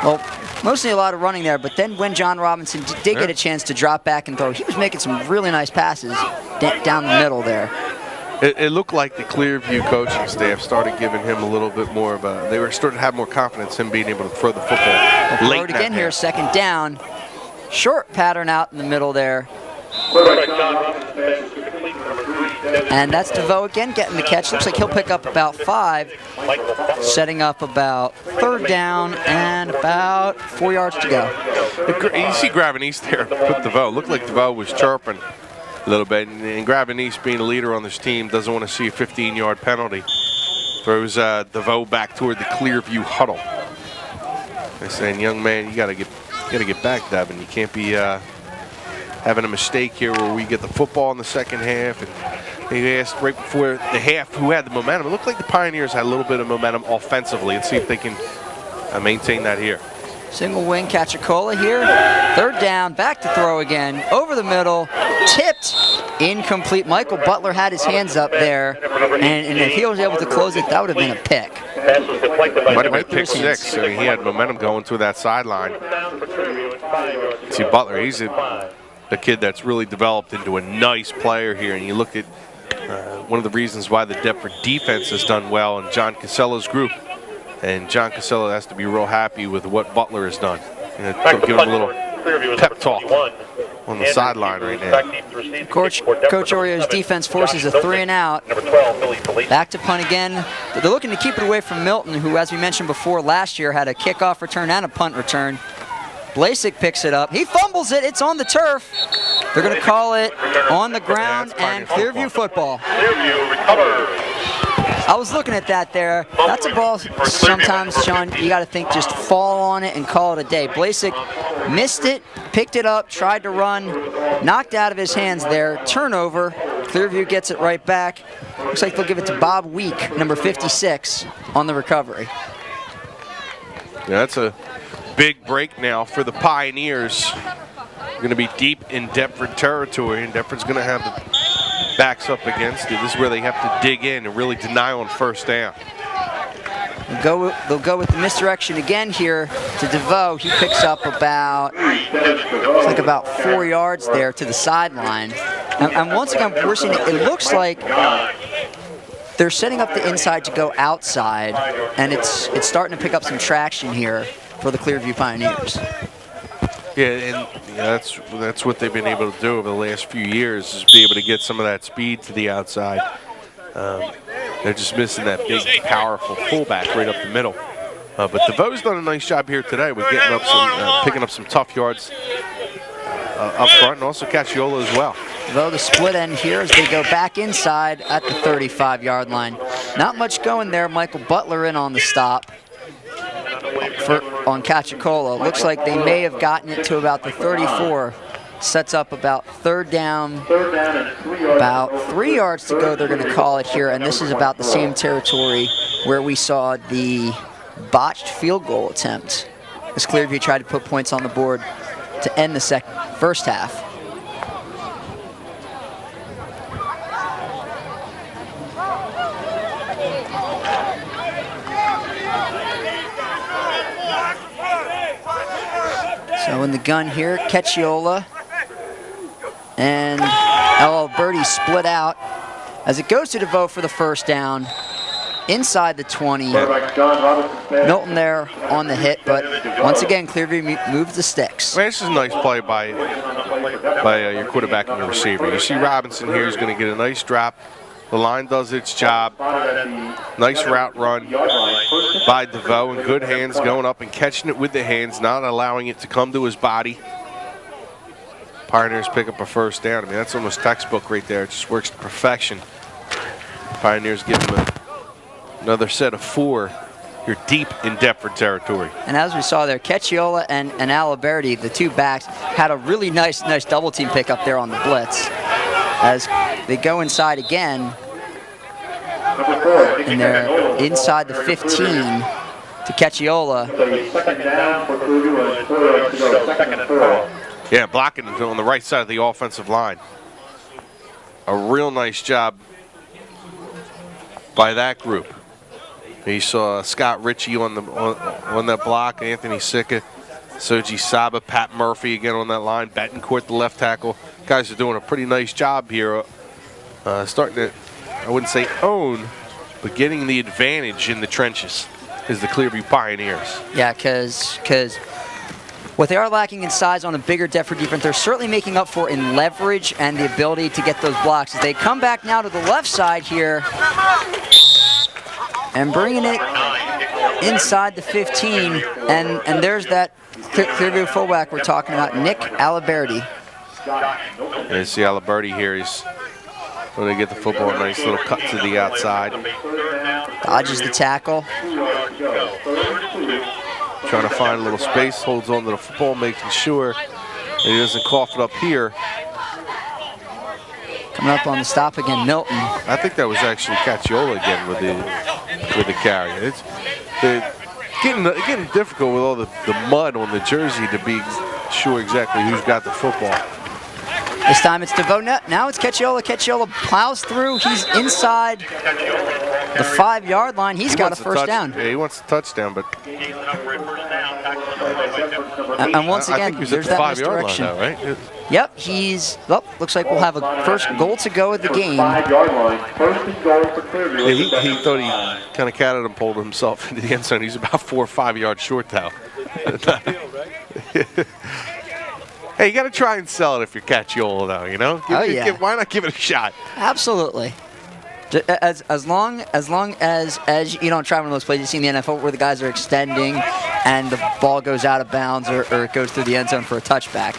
well, mostly a lot of running there, but then when John Robinson did get a chance to drop back and throw, he was making some really nice passes down the middle there. It looked like the Clearview coaching staff started giving him a little bit more of a, they were starting to have more confidence in being able to throw the football. We'll throw it again here, second down. Short pattern out in the middle there. And that's DeVoe again getting the catch. Looks like he'll pick up about 5, setting up about third down and about 4 yards to go. You see Gravenese there with DeVoe. Looked like DeVoe was chirping a little bit, and Gravenese, being a leader on this team, doesn't want to see a 15-yard penalty. Throws DeVoe back toward the Clearview huddle. They're saying, young man, you gotta get back, Devin. You can't be having a mistake here where we get the football in the second half. And they asked right before the half who had the momentum. It looked like the Pioneers had a little bit of momentum offensively. Let's see if they can maintain that here. Single wing, Cacciola here. Third down, back to throw again. Over the middle, tipped, incomplete. Michael Butler had his hands up there, and if he was able to close it, that would have been a pick. Might have been pick 6. I mean, he had momentum going through that sideline. See, Butler, he's the kid that's really developed into a nice player here, and you look at one of the reasons why the Deptford defense has done well in John Casella's group. And John Casella has to be real happy with what Butler has done. Give him a little pep talk on the sideline right now. Coach Oreo's defense forces a 3 and out. Back to punt again. They're looking to keep it away from Milton, who, as we mentioned before, last year had a kickoff return and a punt return. Blasik picks it up. He fumbles it. It's on the turf. They're going to call it on the ground and Clearview football. Clearview recovers. I was looking at that there. That's a ball sometimes, Shawn, you got to think just fall on it and call it a day. Blasek missed it, picked it up, tried to run, knocked out of his hands there. Turnover. Clearview gets it right back. Looks like they'll give it to Bob Week, number 56, on the recovery. Yeah, that's a big break now for the Pioneers. Going to be deep in Deptford territory, and Deptford's going to have the backs up against it. This is where they have to dig in and really deny on first down. They'll go with the misdirection again here to DeVoe. He picks up about 4 yards there to the sideline. And once again, we're seeing it looks like they're setting up the inside to go outside, and it's starting to pick up some traction here for the Clearview Pioneers. Yeah, and that's what they've been able to do over the last few years, is be able to get some of that speed to the outside. They're just missing that big, powerful fullback right up the middle. But DeVoe's done a nice job here today with getting up some, picking up some tough yards up front, and also Cacciola as well. DeVoe, the split end here as they go back inside at the 35-yard line. Not much going there. Michael Butler in on the stop on Cacciola. Looks like they may have gotten it to about the 34. Sets up about third down, about 3 yards to go, they're going to call it here, and this is about the same territory where we saw the botched field goal attempt as Clearview tried to put points on the board to end the first half. So in the gun here, Cacciola and Alberti split out as it goes to DeVoe for the first down inside the 20. Milton there on the hit, but once again, Clearview moves the sticks. Man, this is a nice play by your quarterback and your receiver. You see Robinson here is going to get a nice drop. The line does its job. Nice route run by DeVoe, in good hands, going up and catching it with the hands, not allowing it to come to his body. Pioneers pick up a first down. I mean, that's almost textbook right there. It just works to perfection. Pioneers give them another set of 4. You're deep in Deptford territory. And as we saw there, Cacciola and Aliberti, the two backs, had a really nice double team pickup there on the blitz. As they go inside again, and they're inside the 15 to Cacciola. Yeah, blocking on the right side of the offensive line. A real nice job by that group. You saw Scott Ritchie on that block, Anthony Sicca, Soji Saba, Pat Murphy again on that line, Betancourt the left tackle. Guys are doing a pretty nice job here, starting to, I wouldn't say own, but getting the advantage in the trenches is the Clearview Pioneers. Yeah, because what they are lacking in size on a bigger Deptford defense, they're certainly making up for in leverage and the ability to get those blocks. As they come back now to the left side here and bringing it inside the 15, and there's that Clearview fullback we're talking about, Nick Aliberti. You see Aliberti here. He's going to get the football, a nice little cut to the outside. Dodges the tackle. Trying to find a little space, holds on to the football, making sure that he doesn't cough it up here. Coming up on the stop again, Milton. I think that was actually Cacciola again with the carry. It's getting difficult with all the mud on the jersey to be sure exactly who's got the football. This time it's DeVoe. Now it's Cacciola. Cacciola plows through. He's inside the 5-yard line. He's got a first down. Yeah, he wants a touchdown, but and once again, there's that misdirection. Now, right? Yep, looks like we'll have a first goal to go of the game. 5-yard line, first and goal for Clearview. Yeah, he thought he kind of catted and pulled himself into the end zone. He's about 4 or 5 yards short now. Hey, you got to try and sell it if you're Cacciola, though, you know? Why not give it a shot? Absolutely. As long as you don't try one of those plays you see in the NFL where the guys are extending and the ball goes out of bounds or it goes through the end zone for a touchback.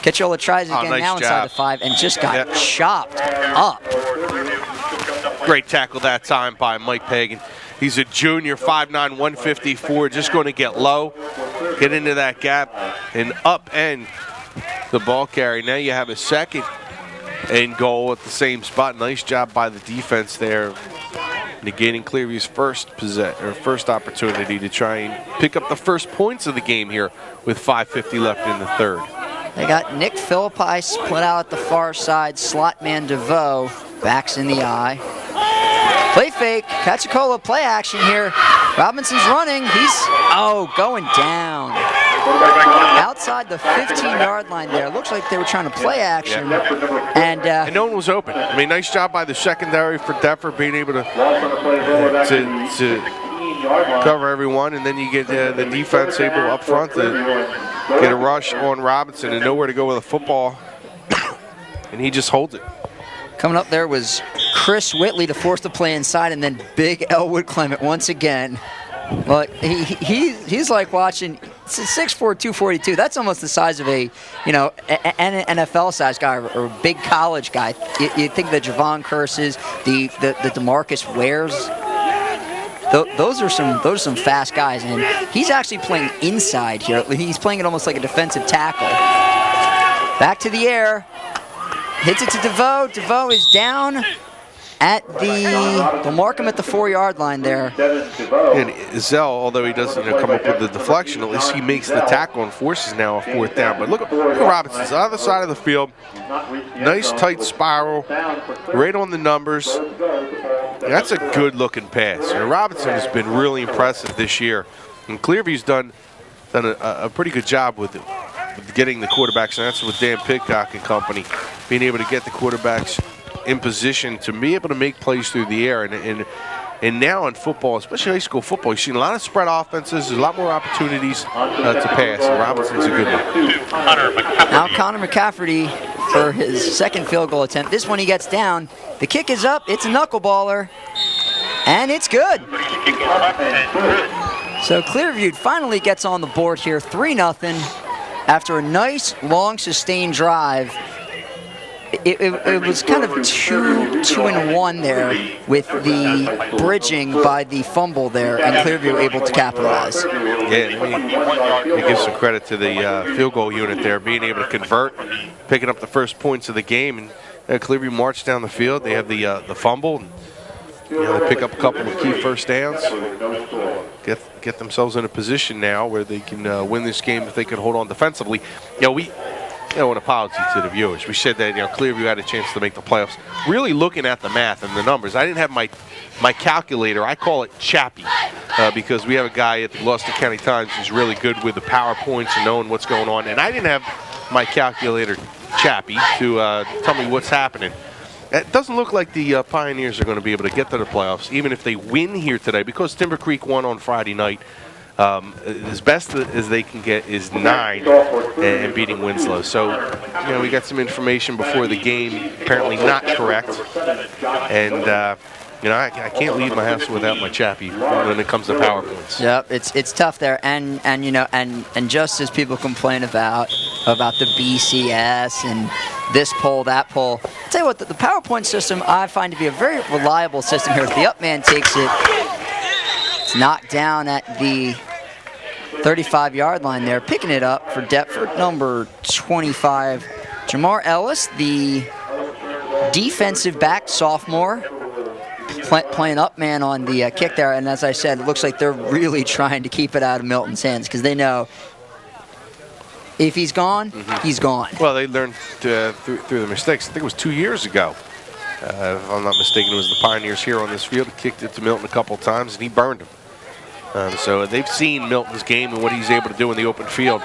Cacciola tries again nice now job. inside the 5 and just got chopped up. Great tackle that time by Mike Pagan. He's a junior, 5'9", 154, just going to get low, get into that gap, and upend the ball carry. Now you have a second and goal at the same spot. Nice job by the defense there, negating Clearview's first opportunity to try and pick up the first points of the game here with 5:50 left in the third. They got Nick Philippi split out at the far side. Slot man DeVoe backs in the eye. Play fake, Cachicola play action here. Robinson's running, he's, going down. Outside the 15-yard line there. Looks like they were trying to play action. Yeah. And no one was open. I mean, nice job by the secondary for Deptford being able to cover everyone, and then you get the defense able up front to get a rush on Robinson and nowhere to go with a football, and he just holds it. coming up there was Chris Whitley to force the play inside, and then Big Elwood Clement once again. Well, he's like watching 6'4", 242. That's almost the size of an NFL size guy or a big college guy. You think the Javon Curses, the DeMarcus Wares. Those are some fast guys, and he's actually playing inside here. He's playing it almost like a defensive tackle. Back to the air, hits it to DeVoe. DeVoe is down at they'll mark him at the 4-yard line there. And Zell, although he doesn't come up with the deflection, at least he makes the tackle and forces now a 4th down. But look at Robinson's on the other side of the field. Nice tight spiral, right on the numbers. That's a good-looking pass. And Robinson has been really impressive this year. And Clearview's done a pretty good job with getting the quarterbacks, and that's with Dan Pidcock and company, being able to get the quarterbacks in position to be able to make plays through the air. And now in football, especially high school football, you've seen a lot of spread offenses, there's a lot more opportunities to pass, and Robinson's a good one. Now Connor McCafferty for his second field goal attempt. This one he gets down. The kick is up, it's a knuckleballer, and it's good. So Clearview finally gets on the board here, 3-0, after a nice, long, sustained drive. It was kind of 2-1 there with the bridging by the fumble there, and Clearview able to capitalize. Yeah, we give some credit to the field goal unit there, being able to convert, picking up the first points of the game, and Clearview marched down the field. They have the fumble, and they pick up a couple of key first downs, get themselves in a position now where they can win this game if they can hold on defensively. An apology to the viewers. We said that Clearview had a chance to make the playoffs. Really looking at the math and the numbers, I didn't have my calculator. I call it Chappie because we have a guy at the Gloucester County Times who's really good with the PowerPoints and knowing what's going on. And I didn't have my calculator Chappie to tell me what's happening. It doesn't look like the Pioneers are going to be able to get to the playoffs, even if they win here today, because Timber Creek won on Friday night. As best as they can get is 9 and beating Winslow. So, we got some information before the game, apparently not correct. And, I can't leave my house without my Chappie when it comes to PowerPoints. Yep, it's tough there. And just as people complain about the BCS and this poll, that poll, I'll tell you what, the PowerPoint system I find to be a very reliable system here. If the up man takes it, it's knocked down at the 35-yard line there, picking it up for Deptford, number 25, Jamar Ellis, the defensive back, sophomore, playing up man on the kick there. And as I said, it looks like they're really trying to keep it out of Milton's hands because they know if he's gone, he's gone. Well, they learned through the mistakes. I think it was 2 years ago. If I'm not mistaken, it was the Pioneers here on this field. He kicked it to Milton a couple times, and he burned him. So they've seen Milton's game and what he's able to do in the open field.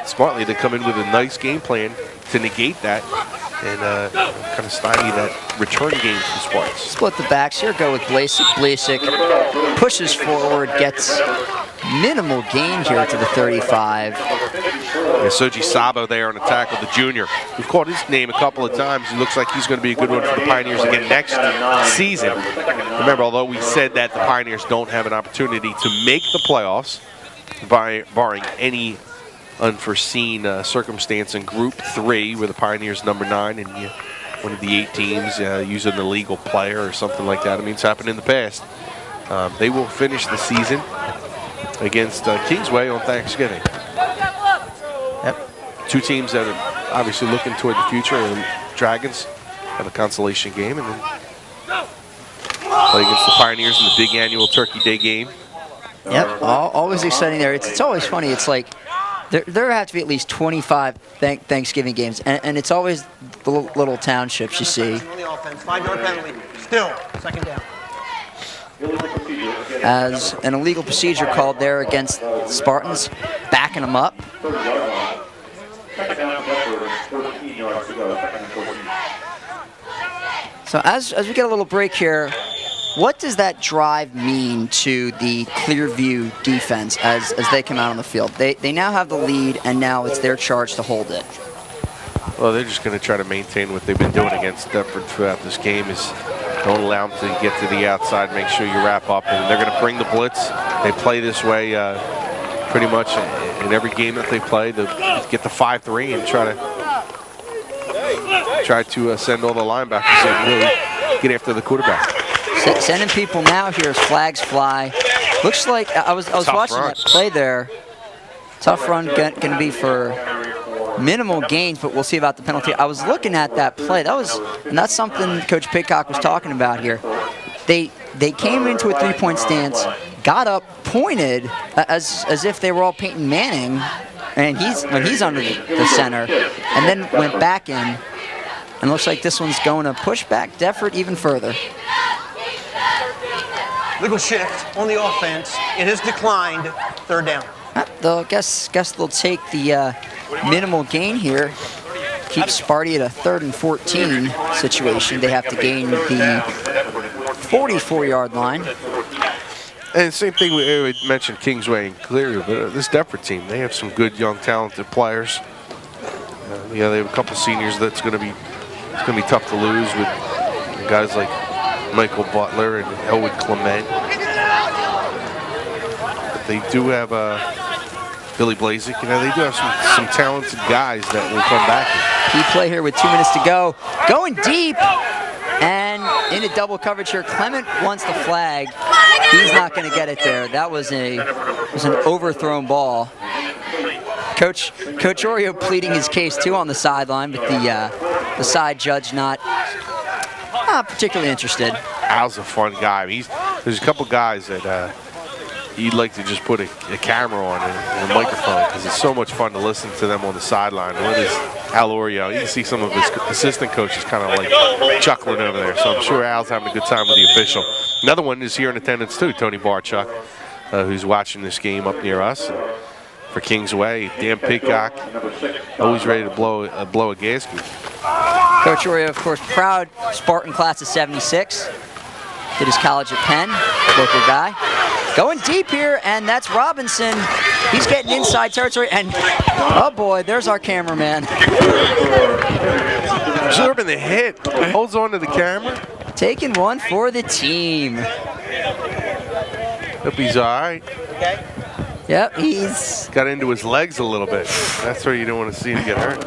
Smartly, they come in with a nice game plan to negate that and kind of stymie that return game for Sparks. Split the backs here, go with Blasik. Blasik pushes forward, gets minimal gain here to the 35. Soji Sabo there on the tackle, the junior. We've called his name a couple of times. He looks like he's going to be a good one for the Pioneers again next season. Remember, although we said that the Pioneers don't have an opportunity to make the playoffs, barring any unforeseen circumstance in Group 3, where the Pioneers number 9, and one of the 8 teams use an illegal player or something like that. I mean, it's happened in the past. They will finish the season against Kingsway on Thanksgiving. Yep. 2 teams that are obviously looking toward the future. And Dragons have a consolation game, and then play against the Pioneers in the big annual Turkey Day game. Yep, always exciting there. It's always funny. It's like there have to be at least 25 Thanksgiving games, and it's always the little townships you see. On the offense, 5-yard penalty. Still, second down. As an illegal procedure called there against Spartans, backing them up. So as we get a little break here, what does that drive mean to the Clearview defense as they come out on the field? They now have the lead, and now it's their charge to hold it. Well, they're just going to try to maintain what they've been doing against Deptford throughout this game. Is don't allow them to get to the outside, make sure you wrap up, and they're going to bring the blitz. They play this way pretty much in every game that they play. They get the 5-3 and try to send all the linebackers in, really get after the quarterback. Sending people now here as flags fly. Looks like I was watching that play there. Tough run going to be for minimal gains, but we'll see about the penalty. I was looking at that play. And that's something Coach Pidcock was talking about here. They came into a 3-point stance, got up, pointed as if they were all Peyton Manning, and when he's under the center, and then went back in. And looks like this one's going to push back Deptford even further. Legal shift on the offense. It has declined. Third down. They'll guess they'll take the minimal gain here. Keep Sparty at a 3rd and 14 situation. They have to gain the 44-yard line. And same thing we would mention Kingsway and Clearview, but this Deptford team, they have some good, young, talented players. They have a couple seniors that's going to be tough to lose with guys like Michael Butler and Elwood Clement. But they do have Billy Blazik. They do have some talented guys that will come back. Key play here with 2 minutes to go. Going deep and into double coverage here. Clement wants the flag. He's not going to get it there. That was an overthrown ball. Coach Oreo pleading his case too on the sideline, but the side judge not particularly interested. Al's a fun guy. There's a couple guys that you'd like to just put a camera on and a microphone, because it's so much fun to listen to them on the sideline. One is Al Oreo. You can see some of his assistant coaches kind of like chuckling over there. So I'm sure Al's having a good time with the official. Another one is here in attendance too, Tony Barchuk, who's watching this game up near us. For Kingsway, Dan Pidcock, always ready to blow a gasket. Coach Oreo, of course, proud Spartan class of '76. Did his college at Penn, local guy. Going deep here, and that's Robinson. He's getting inside territory, and oh boy, there's our cameraman. Absorbing the hit, holds on to the camera. Taking one for the team. Hope he's all right. Okay. Yep, he's got into his legs a little bit. That's where you don't want to see him get hurt.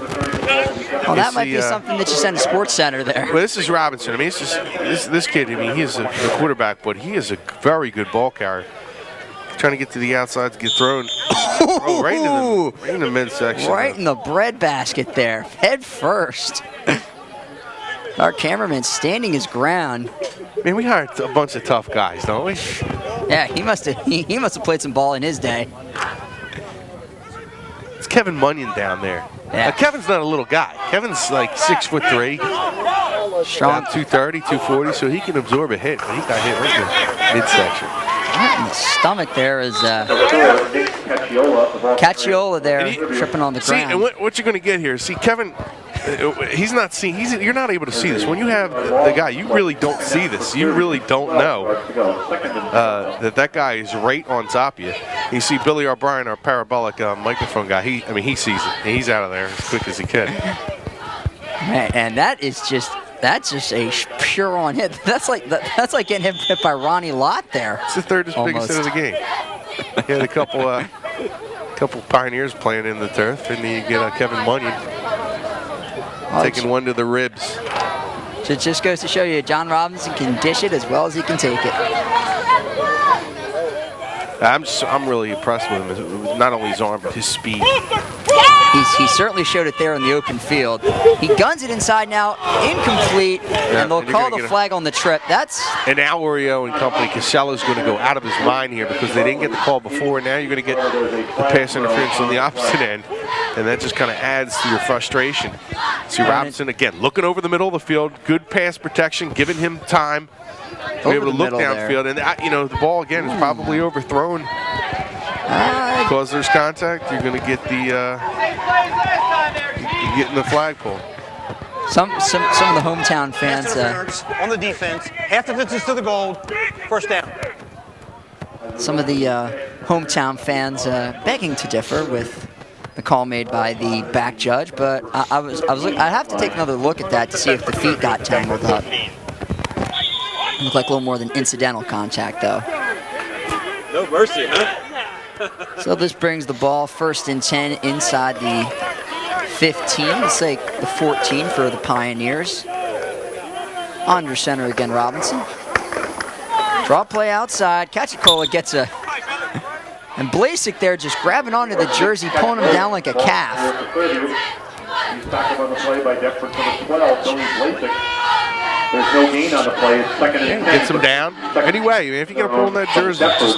Well, that might be something that you send to Sports Center there. Well, this is Robinson. I mean, this kid, I mean, he is a quarterback, but he is a very good ball carrier. Trying to get to the outside to get thrown. Oh, right in the midsection. Right in the bread basket there, head first. Our cameraman standing his ground. Man, we hired a bunch of tough guys, don't we? Yeah, he must have played some ball in his day. It's Kevin Munyon down there. Yeah. Kevin's not a little guy. Kevin's like 6'3", strong, 230, 240, so he can absorb a hit. But he got hit right in the midsection. Right in the stomach there is Cacciola there, tripping on the ground. See, and what you're going to get here, see, Kevin, he's not seeing. You're not able to see this. When you have the guy, you really don't see this. You really don't know that guy is right on top of you. You see Billy O'Brien, our parabolic microphone guy. He sees it. He's out of there as quick as he can. Man, and that's just a pure on hit. That's like getting hit by Ronnie Lott there. It's the third biggest hit of the game. He had a couple Pioneers playing in the turf, and you get Kevin Munyon taking one to the ribs. So it just goes to show you, John Robinson can dish it as well as he can take it. I'm really impressed with him. Not only his arm, but his speed. He certainly showed it there in the open field. He guns it inside now, incomplete, and they'll call the flag on the trip. That's... And now Oreo and company, Casello's going to go out of his mind here because they didn't get the call before, and now you're going to get the pass interference on the opposite end, and that just kind of adds to your frustration. See Robinson, again, looking over the middle of the field, good pass protection, giving him time to be able to look downfield. And, you know, the ball, again, is probably overthrown. Because there's contact, you're going to get the getting the flagpole. Some of the hometown fans on the defense, half the distance to the goal, first down. Some of the hometown fans begging to differ with the call made by the back judge, but I'd have to take another look at that to see if the feet got tangled up. It looked like a little more than incidental contact, though. No mercy, huh? So this brings the ball 1st and 10 inside the 15. It's like the 14 for the Pioneers. Under center again, Robinson. Draw play outside. Cachicola gets a... And Blasek there just grabbing onto the jersey, pulling him down like a calf. He's tackled on the play by Deptford for the 12, Tony Blasek. There's no gain on the play. It's 2nd and 10. Gets him down. Anyway, if you're going to pull on that jersey, just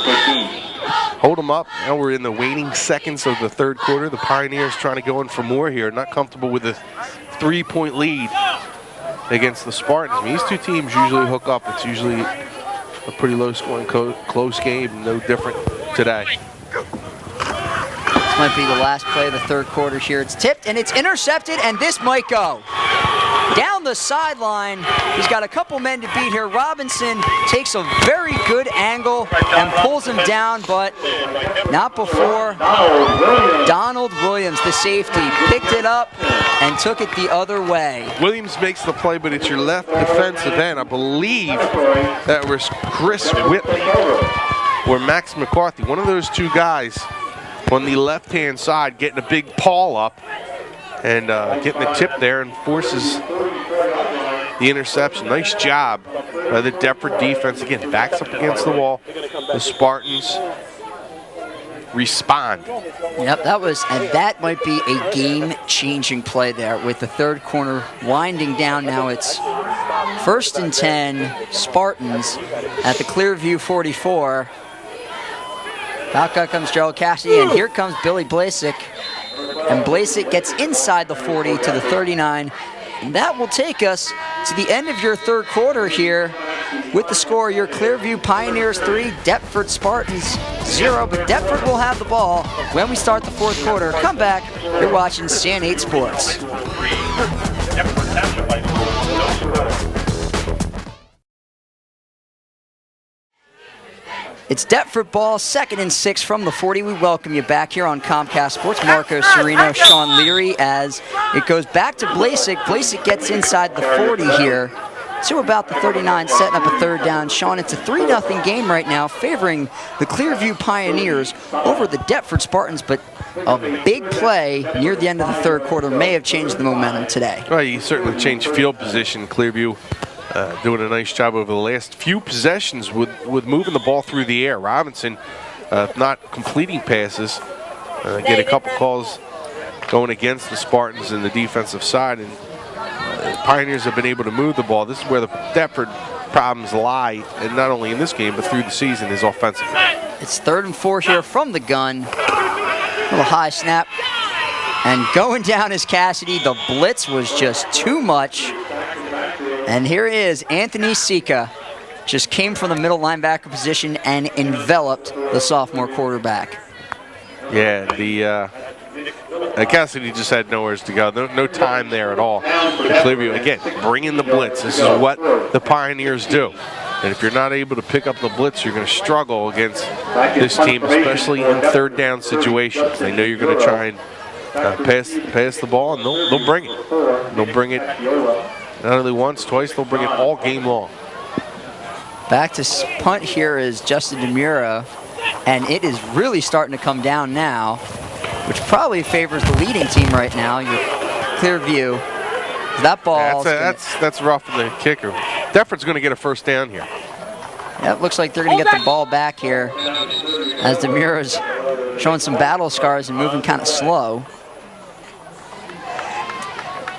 hold them up. Now we're in the waning seconds of the 3rd quarter. The Pioneers trying to go in for more here. Not comfortable with a 3-point lead against the Spartans. I mean, these two teams usually hook up. It's usually a pretty low-scoring, close game. No different today. This might be the last play of the 3rd quarter here. It's tipped and it's intercepted, and this might go. Down the sideline, he's got a couple men to beat here. Robinson takes a very good angle and pulls him down, but not before Donald Williams, the safety, picked it up and took it the other way. Williams makes the play, but it's your left defensive end. I believe that was Chris Whitley or Max McCarthy. One of those two guys on the left-hand side getting a big paw up and getting the tip there and forces the interception. Nice job by the Deptford defense. Again, backs up against the wall. The Spartans respond. Yep, that might be a game-changing play there with the 3rd corner winding down. Now it's 1st and 10, Spartans at the Clearview 44. Back up comes Gerald Cassidy, and here comes Billy Blasek. And Blasek gets inside the 40 to the 39. And that will take us to the end of your 3rd quarter here with the score. Your Clearview Pioneers 3, Deptford Spartans 0. But Deptford will have the ball when we start the 4th quarter. Come back. You're watching CN8 Sports. It's Deptford ball, 2nd and 6 from the 40. We welcome you back here on Comcast Sports. Marco Cerino, Shawn Leary, as it goes back to Blasek. Blasek gets inside the 40 here to about the 39, setting up a 3rd down. Shawn, it's a 3-0 game right now, favoring the Clearview Pioneers over the Deptford Spartans, but a big play near the end of the 3rd quarter may have changed the momentum today. Well, you certainly changed field position. Clearview doing a nice job over the last few possessions with moving the ball through the air. Robinson not completing passes. Get a couple calls going against the Spartans in the defensive side, and Pioneers have been able to move the ball. This is where the Deptford problems lie, and not only in this game, but through the season, is offensively. It's 3rd and 4 here from the gun. Little high snap. And going down is Cassidy. The blitz was just too much. And here is Anthony Sika. Just came from the middle linebacker position and enveloped the sophomore quarterback. Yeah, Cassidy just had nowhere to go. No time there at all. Clearview, again, bringing the blitz. This is what the Pioneers do. And if you're not able to pick up the blitz, you're going to struggle against this team, especially in 3rd down situations. They know you're going to try and pass the ball, and they'll bring it. They'll bring it not only once, twice, they'll bring it all game long. Back to punt here is Justin DeMura, and it is really starting to come down now, which probably favors the leading team right now, your Clearview That ball. That's rough for the kicker. Deptford's going to get a first down here. Yeah, it looks like they're going to get the ball back here as DeMura's showing some battle scars and moving kind of slow.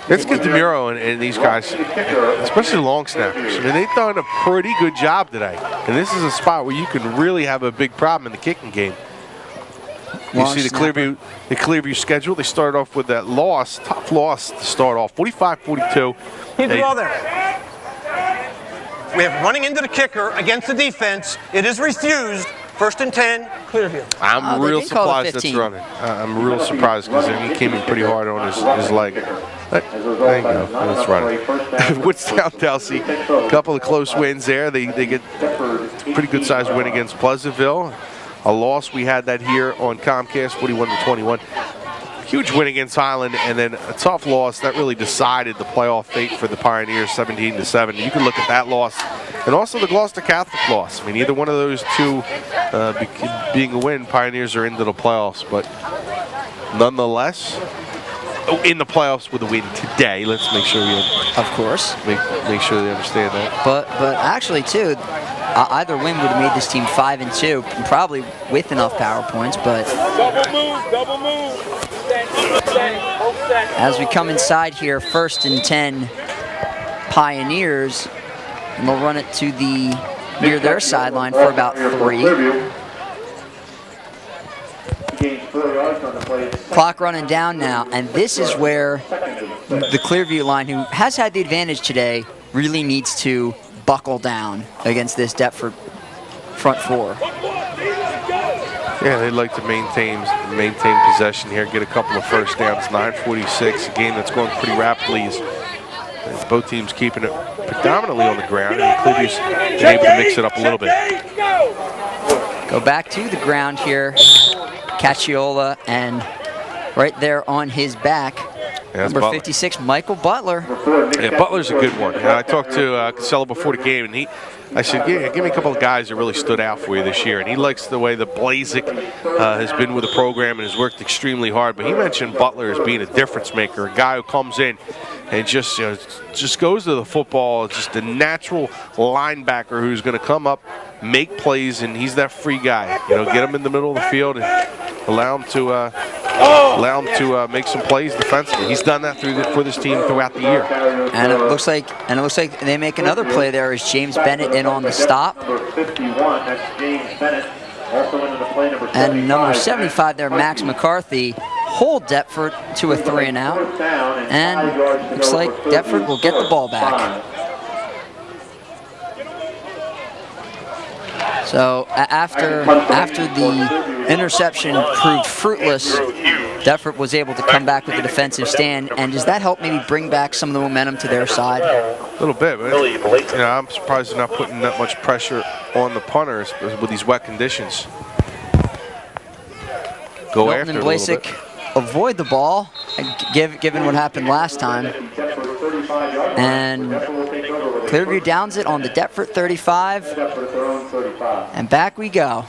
Let's get DeMuro and these guys, especially long snappers. I mean, they've done a pretty good job today. And this is a spot where you can really have a big problem in the kicking game. You see the Clearview schedule. They started off with that loss, tough loss to start off, 45-42. He's there. We have running into the kicker against the defense. It is refused. 1st and 10, Clearview. I'm real surprised that's running. I'm real surprised because he came in pretty hard on his leg. There you go. That's running. Woodstown, Delsey, a couple of close wins there. They get a pretty good sized win against Pleasantville. A loss, we had that here on Comcast, 41-21. Huge win against Highland, and then a tough loss that really decided the playoff fate for the Pioneers, 17-7. You can look at that loss, and also the Gloucester Catholic loss. I mean, either one of those two being a win, Pioneers are into the playoffs. But nonetheless, in the playoffs with a win today. Let's make sure we, of course, make sure they understand that. But actually, too, either win would have made this team 5-2, probably with enough power points. But Double move. as we come inside here, 1st and 10 Pioneers, and they'll run it to near their sideline for about 3. Clock running down now, and this is where the Clearview line, who has had the advantage today, really needs to buckle down against this Deptford front 4. Yeah, they'd like to maintain possession here, get a couple of first downs. 9:46, a game that's going pretty rapidly. As both teams keeping it predominantly on the ground, and Clearview's been able to mix it up a little bit. Go back to the ground here. Cacciola, and right there on his back, number 56, Michael Butler. Yeah, Butler's a good one. I talked to Casella before the game, and I said, yeah, give me a couple of guys that really stood out for you this year. And he likes the way that Blazik has been with the program and has worked extremely hard. But he mentioned Butler as being a difference maker, a guy who comes in and just goes to the football, just a natural linebacker who's going to come up, make plays, and he's that free guy. Get him in the middle of the field and allow him to make some plays defensively. He's done that for this team throughout the year. And it looks like they make another play there as James Bennett in on the stop. And number 75 there, Max McCarthy, hold Deptford to a 3 and out. And looks like Deptford will get the ball back. So after the interception proved fruitless, Deptford was able to come back with a defensive stand. And does that help maybe bring back some of the momentum to their side? A little bit, but I'm surprised they're not putting that much pressure on the punters with these wet conditions. Go Milton after and Blasik avoid the ball, given what happened last time. And Clearview downs it on the Deptford 35. And back we go.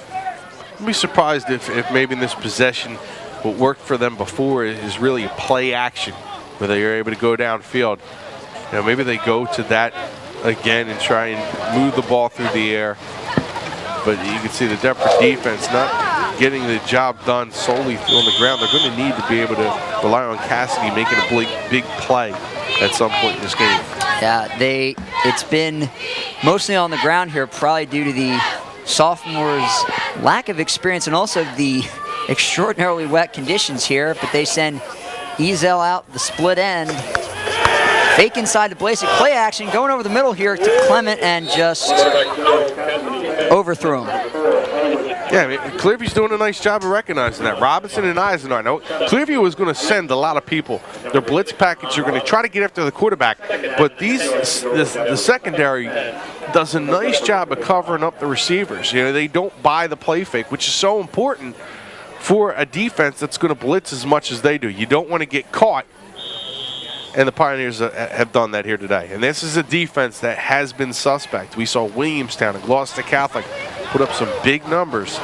I'd be surprised if maybe in this possession what worked for them before is really a play action, where they are able to go downfield. Maybe they go to that again and try and move the ball through the air. But you can see the Deptford defense not getting the job done solely on the ground. They're going to need to be able to rely on Cassidy making a big play at some point in this game. Yeah, it's been mostly on the ground here, probably due to the sophomores' lack of experience and also the extraordinarily wet conditions here. But they send Ezel out the split end. Fake inside to Blasik, play action, going over the middle here to Clement and just overthrew him. Yeah, I mean, Clearview's doing a nice job of recognizing that. Robinson and Eisenhower. Now, Clearview is going to send a lot of people. Their blitz package are going to try to get after the quarterback, but the secondary does a nice job of covering up the receivers. They don't buy the play fake, which is so important for a defense that's going to blitz as much as they do. You don't want to get caught. And the Pioneers have done that here today. And this is a defense that has been suspect. We saw Williamstown and Gloucester Catholic put up some big numbers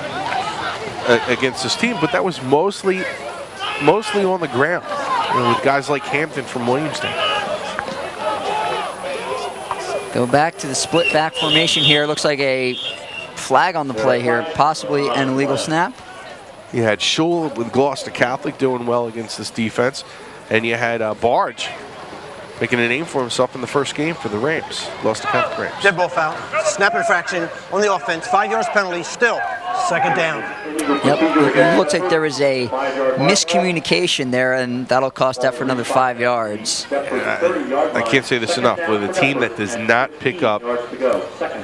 against this team, but that was mostly on the ground, with guys like Hampton from Williamstown. Go back to the split back formation here. Looks like a flag on the play here, possibly an illegal snap. You had Shawn with Gloucester Catholic doing well against this defense, and you had Barge making a name for himself in the first game for the Rams, Gloucester Catholic Rams. Dead ball foul, snap infraction on the offense, 5 yards penalty, still 2nd down. Yep, it looks like there was a miscommunication there, and that'll cost Deptford another 5 yards. I can't say this enough. With a team that does not pick up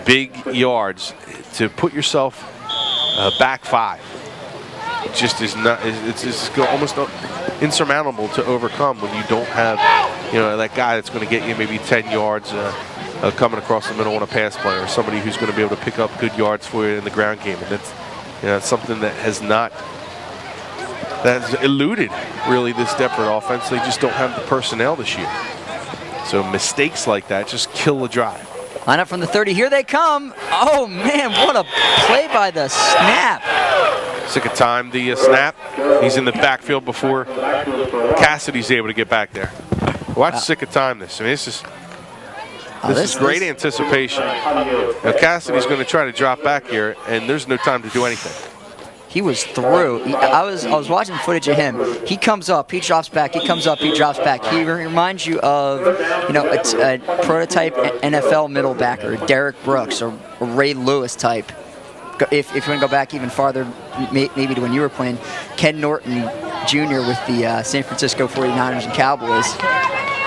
big yards, to put yourself back 5, it just is not. It's just almost insurmountable to overcome when you don't have, that guy that's going to get you maybe 10 yards coming across the middle on a pass play, or somebody who's going to be able to pick up good yards for you in the ground game. And that's something that has eluded really this Deptford offense. They just don't have the personnel this year. So mistakes like that just kill the drive. Line up from the 30. Here they come. Oh man, what a play by the snap. Sick of time, the snap. He's in the backfield before Cassidy's able to get back there. Watch sick of time this. I mean, this is great anticipation. Now Cassidy's going to try to drop back here, and there's no time to do anything. He was through. I was watching footage of him. He comes up, he drops back. He comes up, he drops back. He reminds you of, a prototype NFL middle backer, Derek Brooks or Ray Lewis type. If you want to go back even farther, maybe to when you were playing, Ken Norton Jr. with the San Francisco 49ers and Cowboys.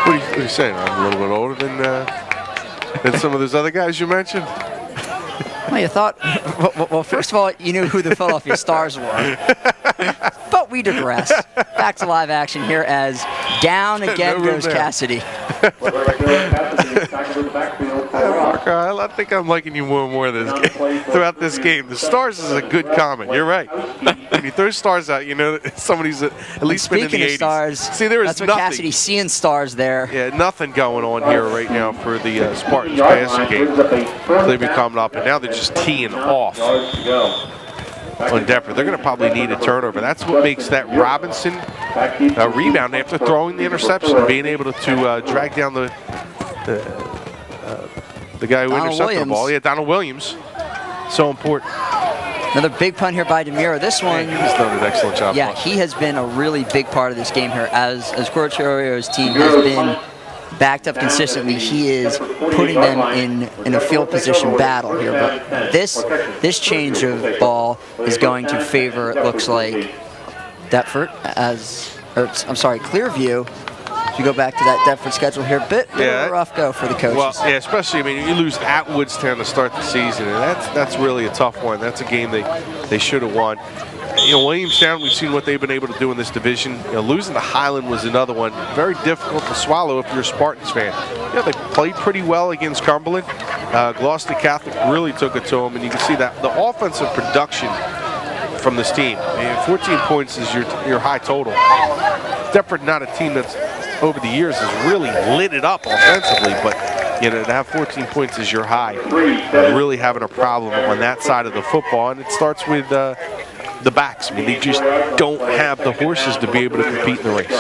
What are you saying? I'm a little bit older than some of those other guys you mentioned? Well, you thought, well, first of all, you knew who the Philadelphia Stars were. But we digress. Back to live action here as down again goes Cassidy. I think I'm liking you more and more throughout this game. The Stars is a good comment. You're right. When you throw Stars out, somebody's at least been in the 80s. Speaking of Stars, see, there is that's what nothing. Cassidy's seeing Stars there. Yeah, nothing going on here right now for the Spartans passing game. They've been coming up, and now they're just teeing off on Deptford. They're going to probably need a turnover. That's what makes that Robinson rebound after throwing the interception and being able to drag down the guy who intercepted the ball. Yeah, Donald Williams. So important. Another big punt here by DeMuro. This one, he's done an excellent job. Yeah, he has been a really big part of this game here. As Corchorio's team has been backed up consistently, he is putting them in a field position battle here. But this change of ball is going to favor, it looks like, Deptford Clearview. If you go back to that Deptford schedule here, bit of a rough go for the coaches. Well, yeah, especially, you lose at Woodstown to start the season, and that's really a tough one. That's a game they should have won. Williamstown, we've seen what they've been able to do in this division. Losing to Highland was another one. Very difficult to swallow if you're a Spartans fan. They played pretty well against Cumberland. Gloucester Catholic really took it to them, and you can see that the offensive production from this team. 14 points is your high total. Deptford, not a team that's over the years has really lit it up offensively, but to have 14 points is your high. You're really having a problem on that side of the football, and it starts with the backs. They just don't have the horses to be able to compete in the race.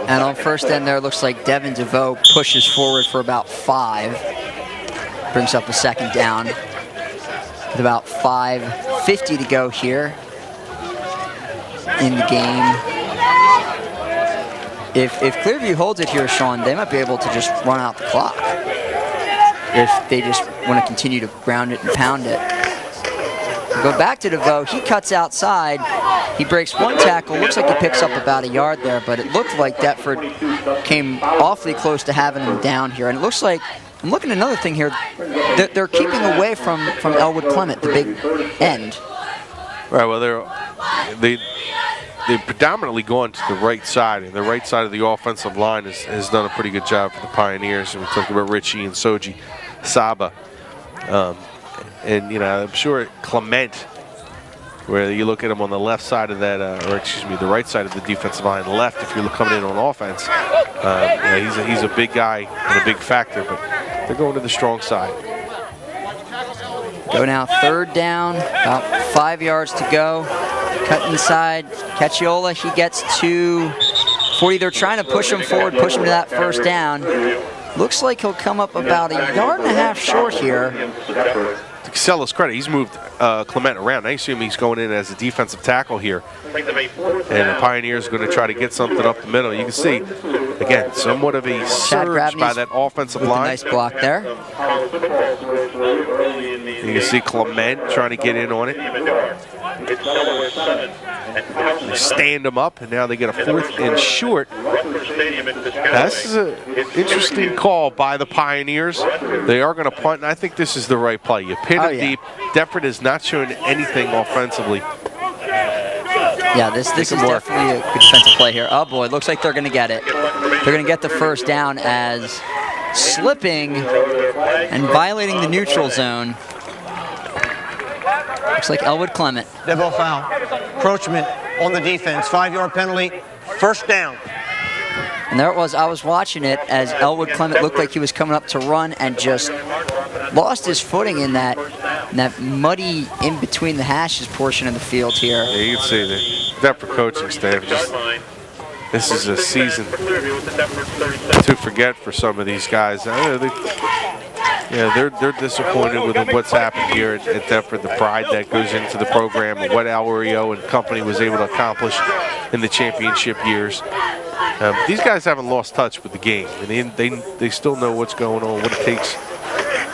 And on first end there, looks like Devin DeVoe pushes forward for about 5. Brings up a 2nd down with about 5:50 to go here in the game. If Clearview holds it here, Shawn, they might be able to just run out the clock if they just want to continue to ground it and pound it. Go back to DeVoe. He cuts outside. He breaks one tackle. Looks like he picks up about a yard there, but it looked like Deptford came awfully close to having him down here. And it looks like, I'm looking at another thing here, they're keeping away from Elwood Clement, the big end. Right, well, they've predominantly gone to the right side, and the right side of the offensive line has done a pretty good job for the Pioneers. And we talked about Richie and Soji Saba. And, I'm sure Clement, where you look at him on the left side of that, the right side of the defensive line left, if you're coming in on offense, he's a big guy and a big factor, but they're going to the strong side. Go now 3rd down, about 5 yards to go. Cut inside, Cacchiola, he gets to 40. They're trying to push him forward, push him to that 1st down. Looks like he'll come up about a yard and a half short here. To Casella's credit, he's moved Clement around. I assume he's going in as a defensive tackle here. And the Pioneers are going to try to get something up the middle. You can see, again, somewhat of a surge by that offensive line. Nice block there. You can see Clement trying to get in on it. They stand him up, and now they get a 4th and short. This is an interesting call by the Pioneers. They are going to punt, and I think this is the right play. You pin it deep. Deptford is not showing anything offensively. Yeah, this is definitely a good defensive play here. Oh boy, looks like they're going to get it. They're going to get the first down as slipping and violating the neutral zone. Looks like Elwood Clement. Dead ball foul. Encroachment on the defense. 5-yard penalty. First down. And there it was. I was watching it as Elwood Clement looked like he was coming up to run and just lost his footing in that muddy in between the hashes portion of the field here. Yeah, you can see the Deptford coaching staff this is a season to forget for some of these guys. They're disappointed with what's happened here at Deptford, the pride that goes into the program, and what Rio and company was able to accomplish in the championship years. These guys haven't lost touch with the game, and they still know what's going on, what it takes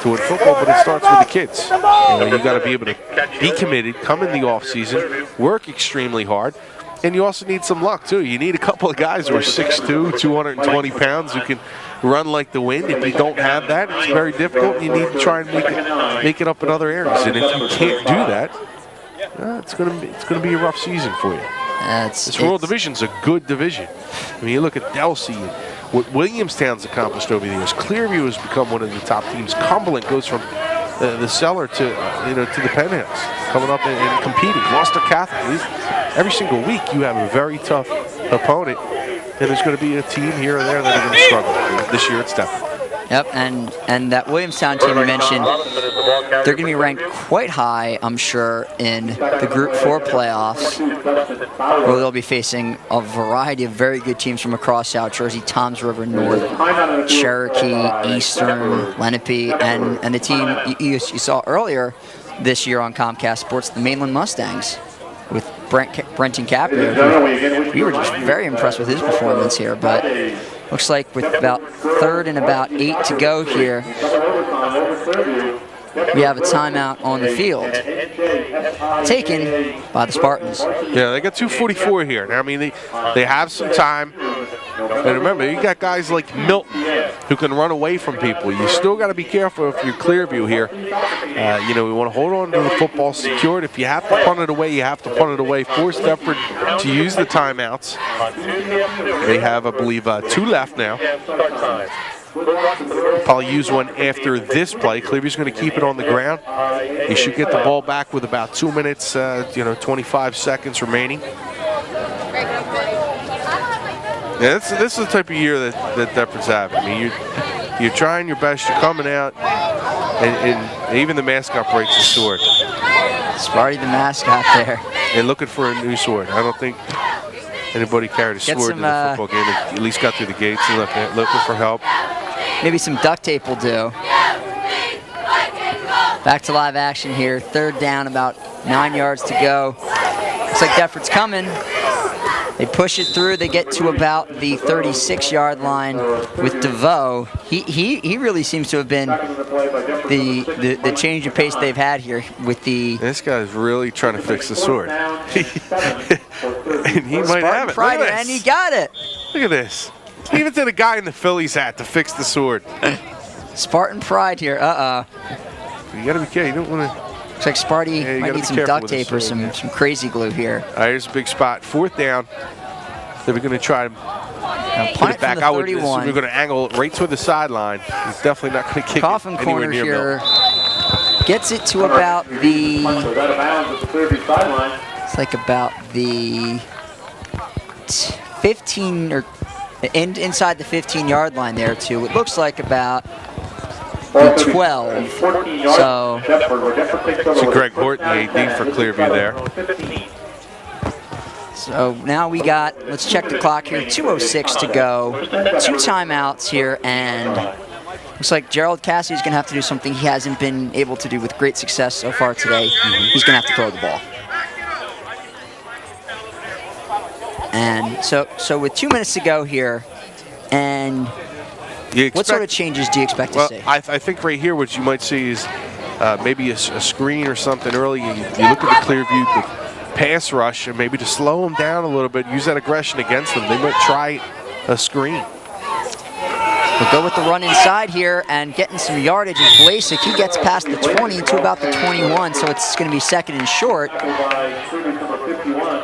to win football, but it starts with the kids. You got to be able to be committed, come in the offseason, work extremely hard, and you also need some luck, too. You need a couple of guys who are 6'2", 220 pounds who can run like the wind. If you don't have that, it's very difficult. You need to try and make it up in other areas. And if you can't do that, it's gonna be a rough season for you. This rural division's a good division. I mean, you look at Delsey and what Williamstown's accomplished over the years. Clearview has become one of the top teams. Cumberland goes from the cellar to to the penthouse, coming up and competing. Gloucester Catholic. Every single week you have a very tough opponent, and there's going to be a team here or there that are going to struggle. This year it's Deptford. Yep, and that Williamstown team you mentioned, they're going to be ranked quite high, I'm sure, in the Group 4 playoffs, where they'll be facing a variety of very good teams from across South Jersey, Toms River North, Cherokee, Eastern, Lenape, and the team you saw earlier this year on Comcast Sports, the Mainland Mustangs, with Brenton Caprio. We were just very impressed with his performance here, but looks like with about 3rd and about 8 to go here, we have a timeout on the field taken by the Spartans. Yeah, they got 2:44 here. Now, I mean, they have some time. And remember, you got guys like Milton who can run away from people. You still got to be careful if you're Clearview here. We want to hold on to the football secured. If you have to punt it away, you have to punt it away. Force Deptford to use the timeouts. They have, I believe, 2 left now. Probably use one after this play. Clearview's going to keep it on the ground. You should get the ball back with about 2 minutes, 25 seconds remaining. Yeah, this is the type of year that Deptford's having. I mean, you're trying your best. You're coming out, and even the mascot breaks the sword. Sparty the mascot there. And looking for a new sword. I don't think anybody carried a sword in the football game. At least got through the gates and looking for help. Maybe some duct tape will do. Back to live action here. 3rd down, about 9 yards to go. Looks like Deptford's coming. They push it through. They get to about the 36-yard line with DeVoe. He really seems to have been the change of pace they've had here with the. This guy's really trying to fix the sword. And he might have it. Pride, and he got it. Look at this. Even to the guy in the Phillies hat to fix the sword. Spartan pride here. You got to be careful. You don't want to. Looks like Sparty might need some duct tape or some crazy glue here. All right, here's a big spot. 4th down. Then we're going to try to punt it back. We're going to angle it right toward the sideline. He's definitely not going to kick Coffin it anywhere corner near here. Mill. Gets it to about the. It's like about the 15 or inside the 15-yard line there too. It looks like about the 12. So Greg Horton, the AD for Clearview there. So now we got, let's check the clock here, 2:06 to go. 2 timeouts here, and Looks like Gerald Cassidy's going to have to do something he hasn't been able to do with great success so far today. He's going to have to throw the ball. And so with 2 minutes to go here, and what sort of changes do you expect to see? I think right here what you might see is maybe a screen or something early. You look at the Clearview the pass rush, and maybe to slow them down a little bit, use that aggression against them. They might try a screen. We'll go with the run inside here and getting some yardage. And Blasek, he gets past the 20 to about the 21, so it's going to be second and short.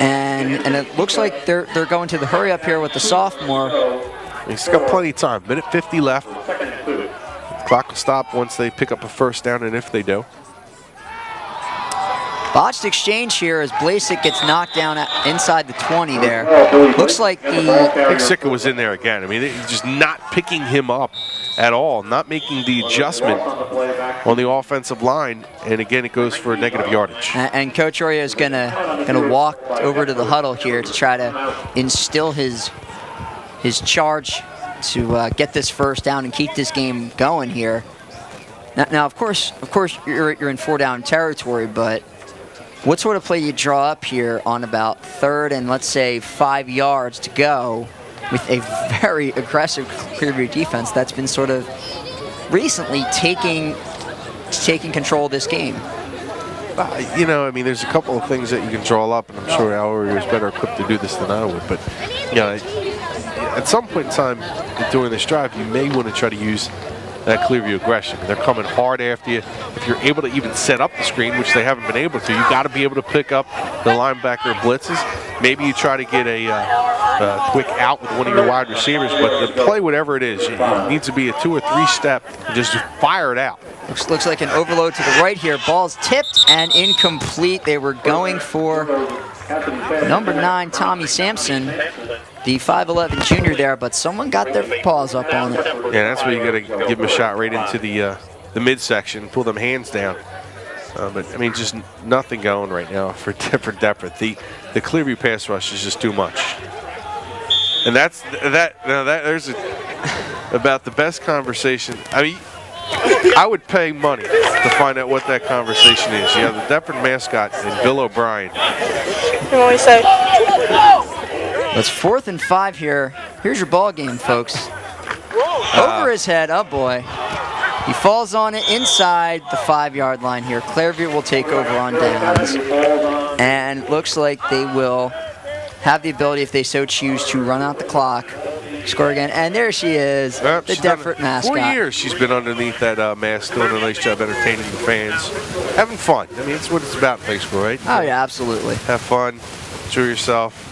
And it looks like they're going to the hurry up here with the sophomore. He's got plenty of time. Minute 50 left. Clock will stop once they pick up a first down, and if they do. Botched exchange here as Blasek gets knocked down inside the 20 there. Looks like I think Sika was in there again. I mean, just not picking him up at all, not making the adjustment on the offensive line, and again, it goes for negative yardage. And Coach Oria is gonna walk over to the huddle here to try to instill his charge to get this first down and keep this game going here. Now of course, you're in 4-down territory, but what sort of play do you draw up here on about 3rd and let's say 5 yards to go with a very aggressive Clearview defense that's been sort of recently taking control of this game? You know, I mean, there's a couple of things that you can draw up, and I'm sure Al Warrior is better equipped to do this than I would. But, you know, at some point in time during this drive, you may want to try to use that Clearview aggression. They're coming hard after you. If you're able to even set up the screen, which they haven't been able to, you got to be able to pick up the linebacker blitzes. Maybe you try to get a quick out with one of your wide receivers, but to play whatever it is, it needs to be a 2 or 3 step and just fire it out. Looks like an overload to the right here. Ball's tipped and incomplete. They were going for number 9, Tommy Sampson, the 5'11" junior there, but someone got their paws up on it. Yeah, that's where you got to give him a shot right into the midsection, pull them hands down. But I mean, just nothing going right now for Deptford. The Clearview pass rush is just too much, and there's about the best conversation. I mean, I would pay money to find out what that conversation is. You have the Deptford mascot and Bill O'Brien. What we say? It's 4th and 5 here. Here's your ball game, folks. Over his head, oh boy. He falls on it inside the 5-yard line here. Clearview will take over on downs. And looks like they will have the ability, if they so choose, to run out the clock, score again. And there she is, the Deptford mascot. 4 years she's been underneath that mask, doing a nice job entertaining the fans. Having fun. I mean, it's what it's about in high school, right? Oh, yeah, absolutely. Have fun, enjoy yourself.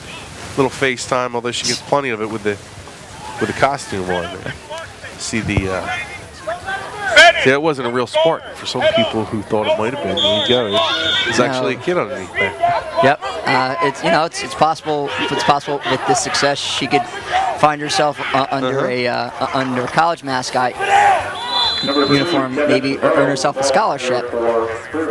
Little FaceTime, although she gets plenty of it with the costume on. See it wasn't a real sport for some people who thought it might have been. There you go. There's actually a kid underneath there. Yep. It's possible. If it's possible with this success, she could find herself under a college mascot uniform, maybe earn herself a scholarship.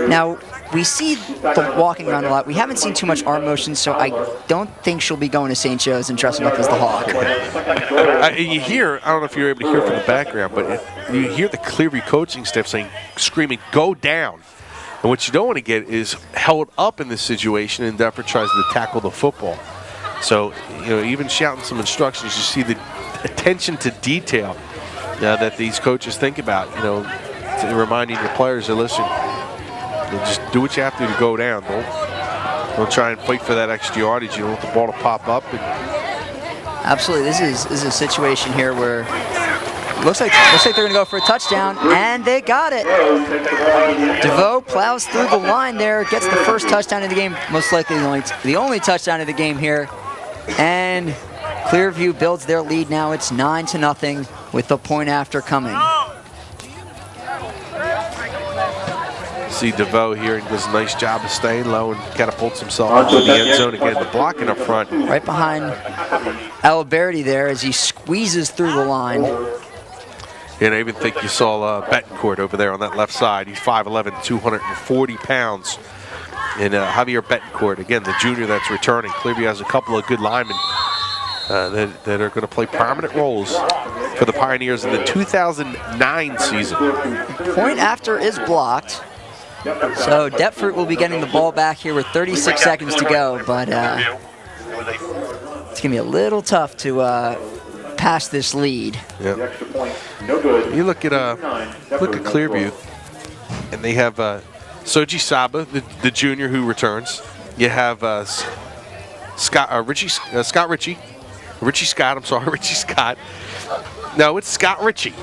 Now, we see the walking around a lot. We haven't seen too much arm motion, so I don't think she'll be going to St. Joe's and dressing up as the Hawk. You hear, I don't know if you're able to hear from the background, but you hear the Clearview coaching staff screaming, "Go down." And what you don't want to get is held up in this situation, and Deptford tries to tackle the football. So, you know, even shouting some instructions, you see the attention to detail that these coaches think about, you know, reminding the players to listen. Just do what you have to go down. Don't try and fight for that extra yardage. You don't want the ball to pop up. Absolutely. This is a situation here where it looks like they're going to go for a touchdown, and they got it. DeVoe plows through the line there, gets the first touchdown of the game, most likely the only touchdown of the game here. And Clearview builds their lead now. It's 9-0 with the point after coming. See DeVoe here, and does a nice job of staying low and catapults himself into the end zone again. The blocking up front. Right behind Alberti there as he squeezes through the line. And I even think you saw Betancourt over there on that left side. He's 5'11", 240 pounds. And Javier Betancourt, again, the junior that's returning. Clearview has a couple of good linemen that are going to play prominent roles for the Pioneers in the 2009 season. Point after is blocked. So Deptford will be getting the ball back here with 36 seconds to go, but it's going to be a little tough to pass this lead. Yep. You look at Clearview, and they have Soji Saba, the junior who returns. You have Richie Scott. No, it's Scott Ritchie.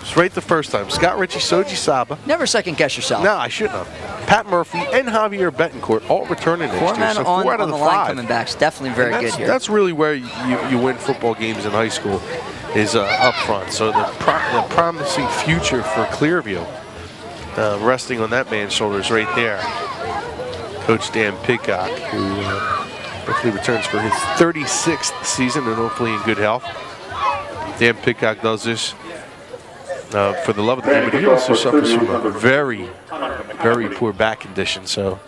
It's right the first time. Scott Ritchie, Soji Saba. Never second guess yourself. No, I shouldn't have. Pat Murphy and Javier Betancourt all returning next year. So 4 out of the 5. Line coming back. It's definitely very good here. That's really where you win football games in high school, is up front. So the promising future for Clearview, resting on that man's shoulders right there. Coach Dan Pidcock, who hopefully returns for his 36th season and hopefully in good health. Dan Pidcock does this for the love of the game, but he also suffers from a very, very poor back condition. So,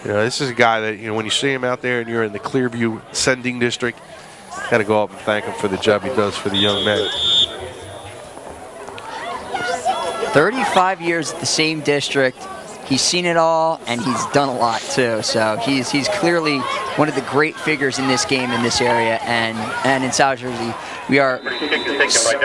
this is a guy that, when you see him out there and you're in the Clearview sending district, got to go up and thank him for the job he does for the young men. 35 years at the same district. He's seen it all, and he's done a lot too. So he's clearly one of the great figures in this game in this area, and in South Jersey. We are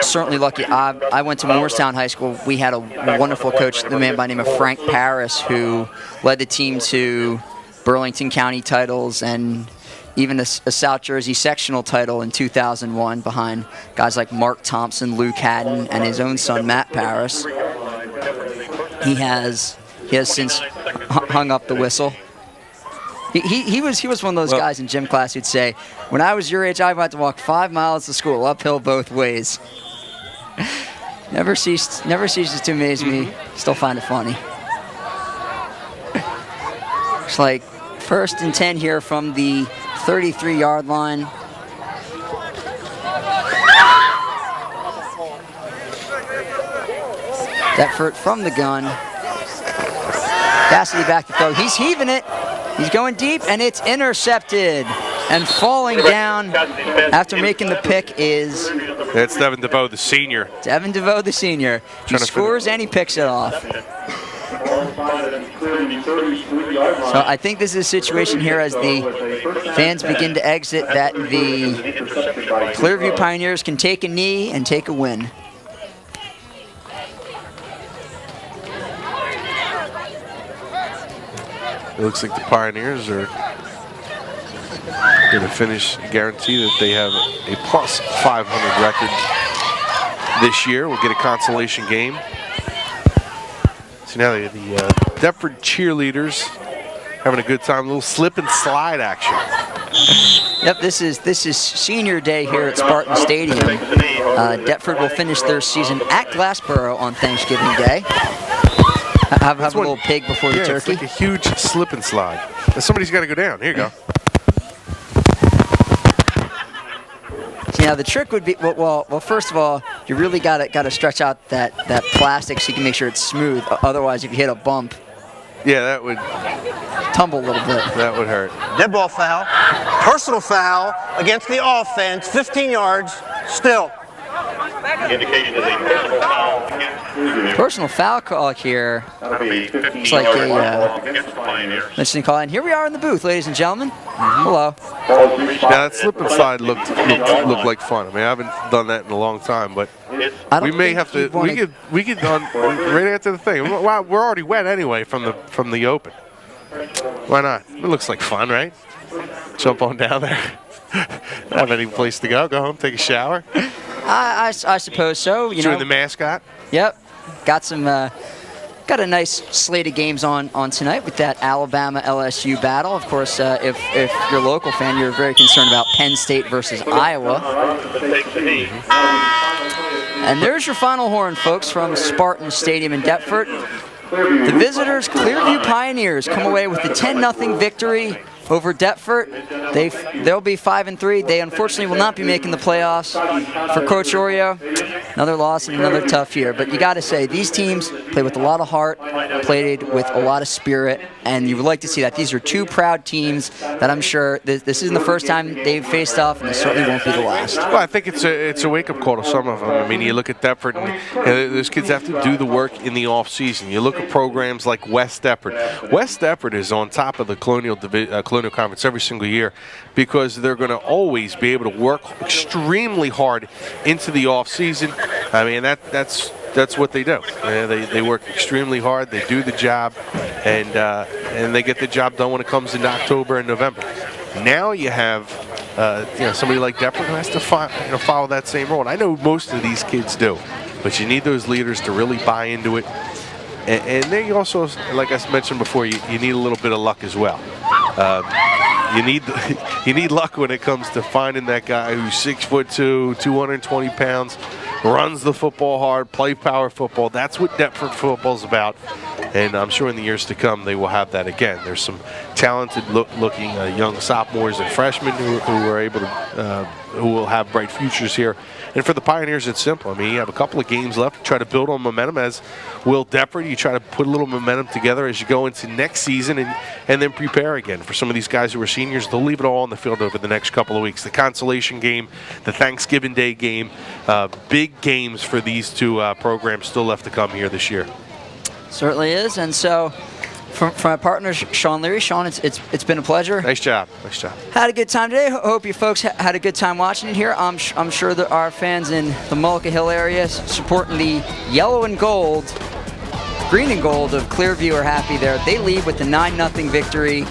certainly lucky. I went to Morristown High School. We had a wonderful coach, the man by the name of Frank Paris, who led the team to Burlington County titles and even a South Jersey sectional title in 2001 behind guys like Mark Thompson, Luke Haddon, and his own son, Matt Paris. He has since hung up the whistle. He was one of those guys in gym class who'd say, when I was your age, I had to walk 5 miles to school, uphill both ways. Never ceases to amaze me. Still find it funny. Looks like 1st and 10 here from the 33-yard line. Deptford from the gun. Cassidy back to throw. He's heaving it. He's going deep, and it's intercepted. And falling down after making the pick is... That's Devin DeVoe, the senior. Devin DeVoe, the senior. He scores and he picks it off. So I think this is a situation here as the fans begin to exit that the Clearview Pioneers can take a knee and take a win. It looks like the Pioneers are going to guarantee that they have a plus 500 record this year. We'll get a consolation game. So now the Deptford cheerleaders having a good time, a little slip and slide action. Yep, this is senior day here at Spartan Stadium. Deptford will finish their season at Glassboro on Thanksgiving Day. Have a little pig before the turkey. It's like a huge slip and slide. Somebody's got to go down. Here you go. So now the trick would be, well, first of all, you really got to stretch out that plastic so you can make sure it's smooth. Otherwise, if you hit a bump, yeah, that would tumble a little bit. That would hurt. Dead ball foul. Personal foul against the offense. 15 yards. Still. Indication is a personal foul. Personal foul call here. It's like a interesting call. And here we are in the booth, ladies and gentlemen. Hello. Yeah, that slip and slide looked like fun. I mean, I haven't done that in a long time, but we may have to. We could on right after the thing. We're already wet anyway from the open. Why not? It looks like fun, right? Jump on down there. Have any place to go? Go home, take a shower. I suppose so. Doing the mascot. Yep. Got a nice slate of games on tonight with that Alabama-LSU battle. Of course, if you're a local fan, you're very concerned about Penn State versus Iowa. And there's your final horn, folks, from Spartan Stadium in Deptford. The visitors, Clearview Pioneers, come away with the 10-0 victory over Deptford. They'll be 5-3. They unfortunately will not be making the playoffs. For Coach Oreo, another loss and another tough year. But you got to say, these teams play with a lot of heart, played with a lot of spirit, and you would like to see that. These are two proud teams that I'm sure this isn't the first time they've faced off, and it certainly won't be the last. Well, I think it's a wake-up call to some of them. I mean, you look at Deptford, and those kids have to do the work in the off-season. You look at programs like West Deptford. West Deptford is on top of the Colonial Conference every single year because they're going to always be able to work extremely hard into the off-season. I mean, that's what they do. They work extremely hard. They do the job, and they get the job done when it comes into October and November. Now you have somebody like Deptford who has to follow that same role. And I know most of these kids do, but you need those leaders to really buy into it. And then you also, like I mentioned before, you need a little bit of luck as well. You need luck when it comes to finding that guy who's 6'2", 220 pounds, runs the football hard, play power football. That's what Deptford football's about. And I'm sure in the years to come they will have that again. There's some talented looking young sophomores and freshmen who are able to, who will have bright futures here. And for the Pioneers, it's simple. I mean, you have a couple of games left to try to build on momentum, as will Deptford. You try to put a little momentum together as you go into next season and then prepare again. For some of these guys who are seniors, they'll leave it all on the field over the next couple of weeks. The consolation game, the Thanksgiving Day game, big games for these two programs still left to come here this year. Certainly is. And so from my partner, Shawn Leary. Shawn, it's been a pleasure. Nice job. Nice job. Had a good time today. Hope you folks had a good time watching it here. I'm sure that our fans in the Mullica Hill area supporting the yellow and gold, green and gold of Clearview are happy there. They lead with the 9-0 victory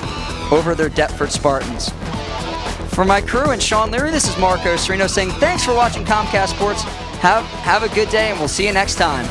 over their Deptford Spartans. For my crew and Shawn Leary, this is Marco Cerino saying thanks for watching Comcast Sports. Have a good day, and we'll see you next time.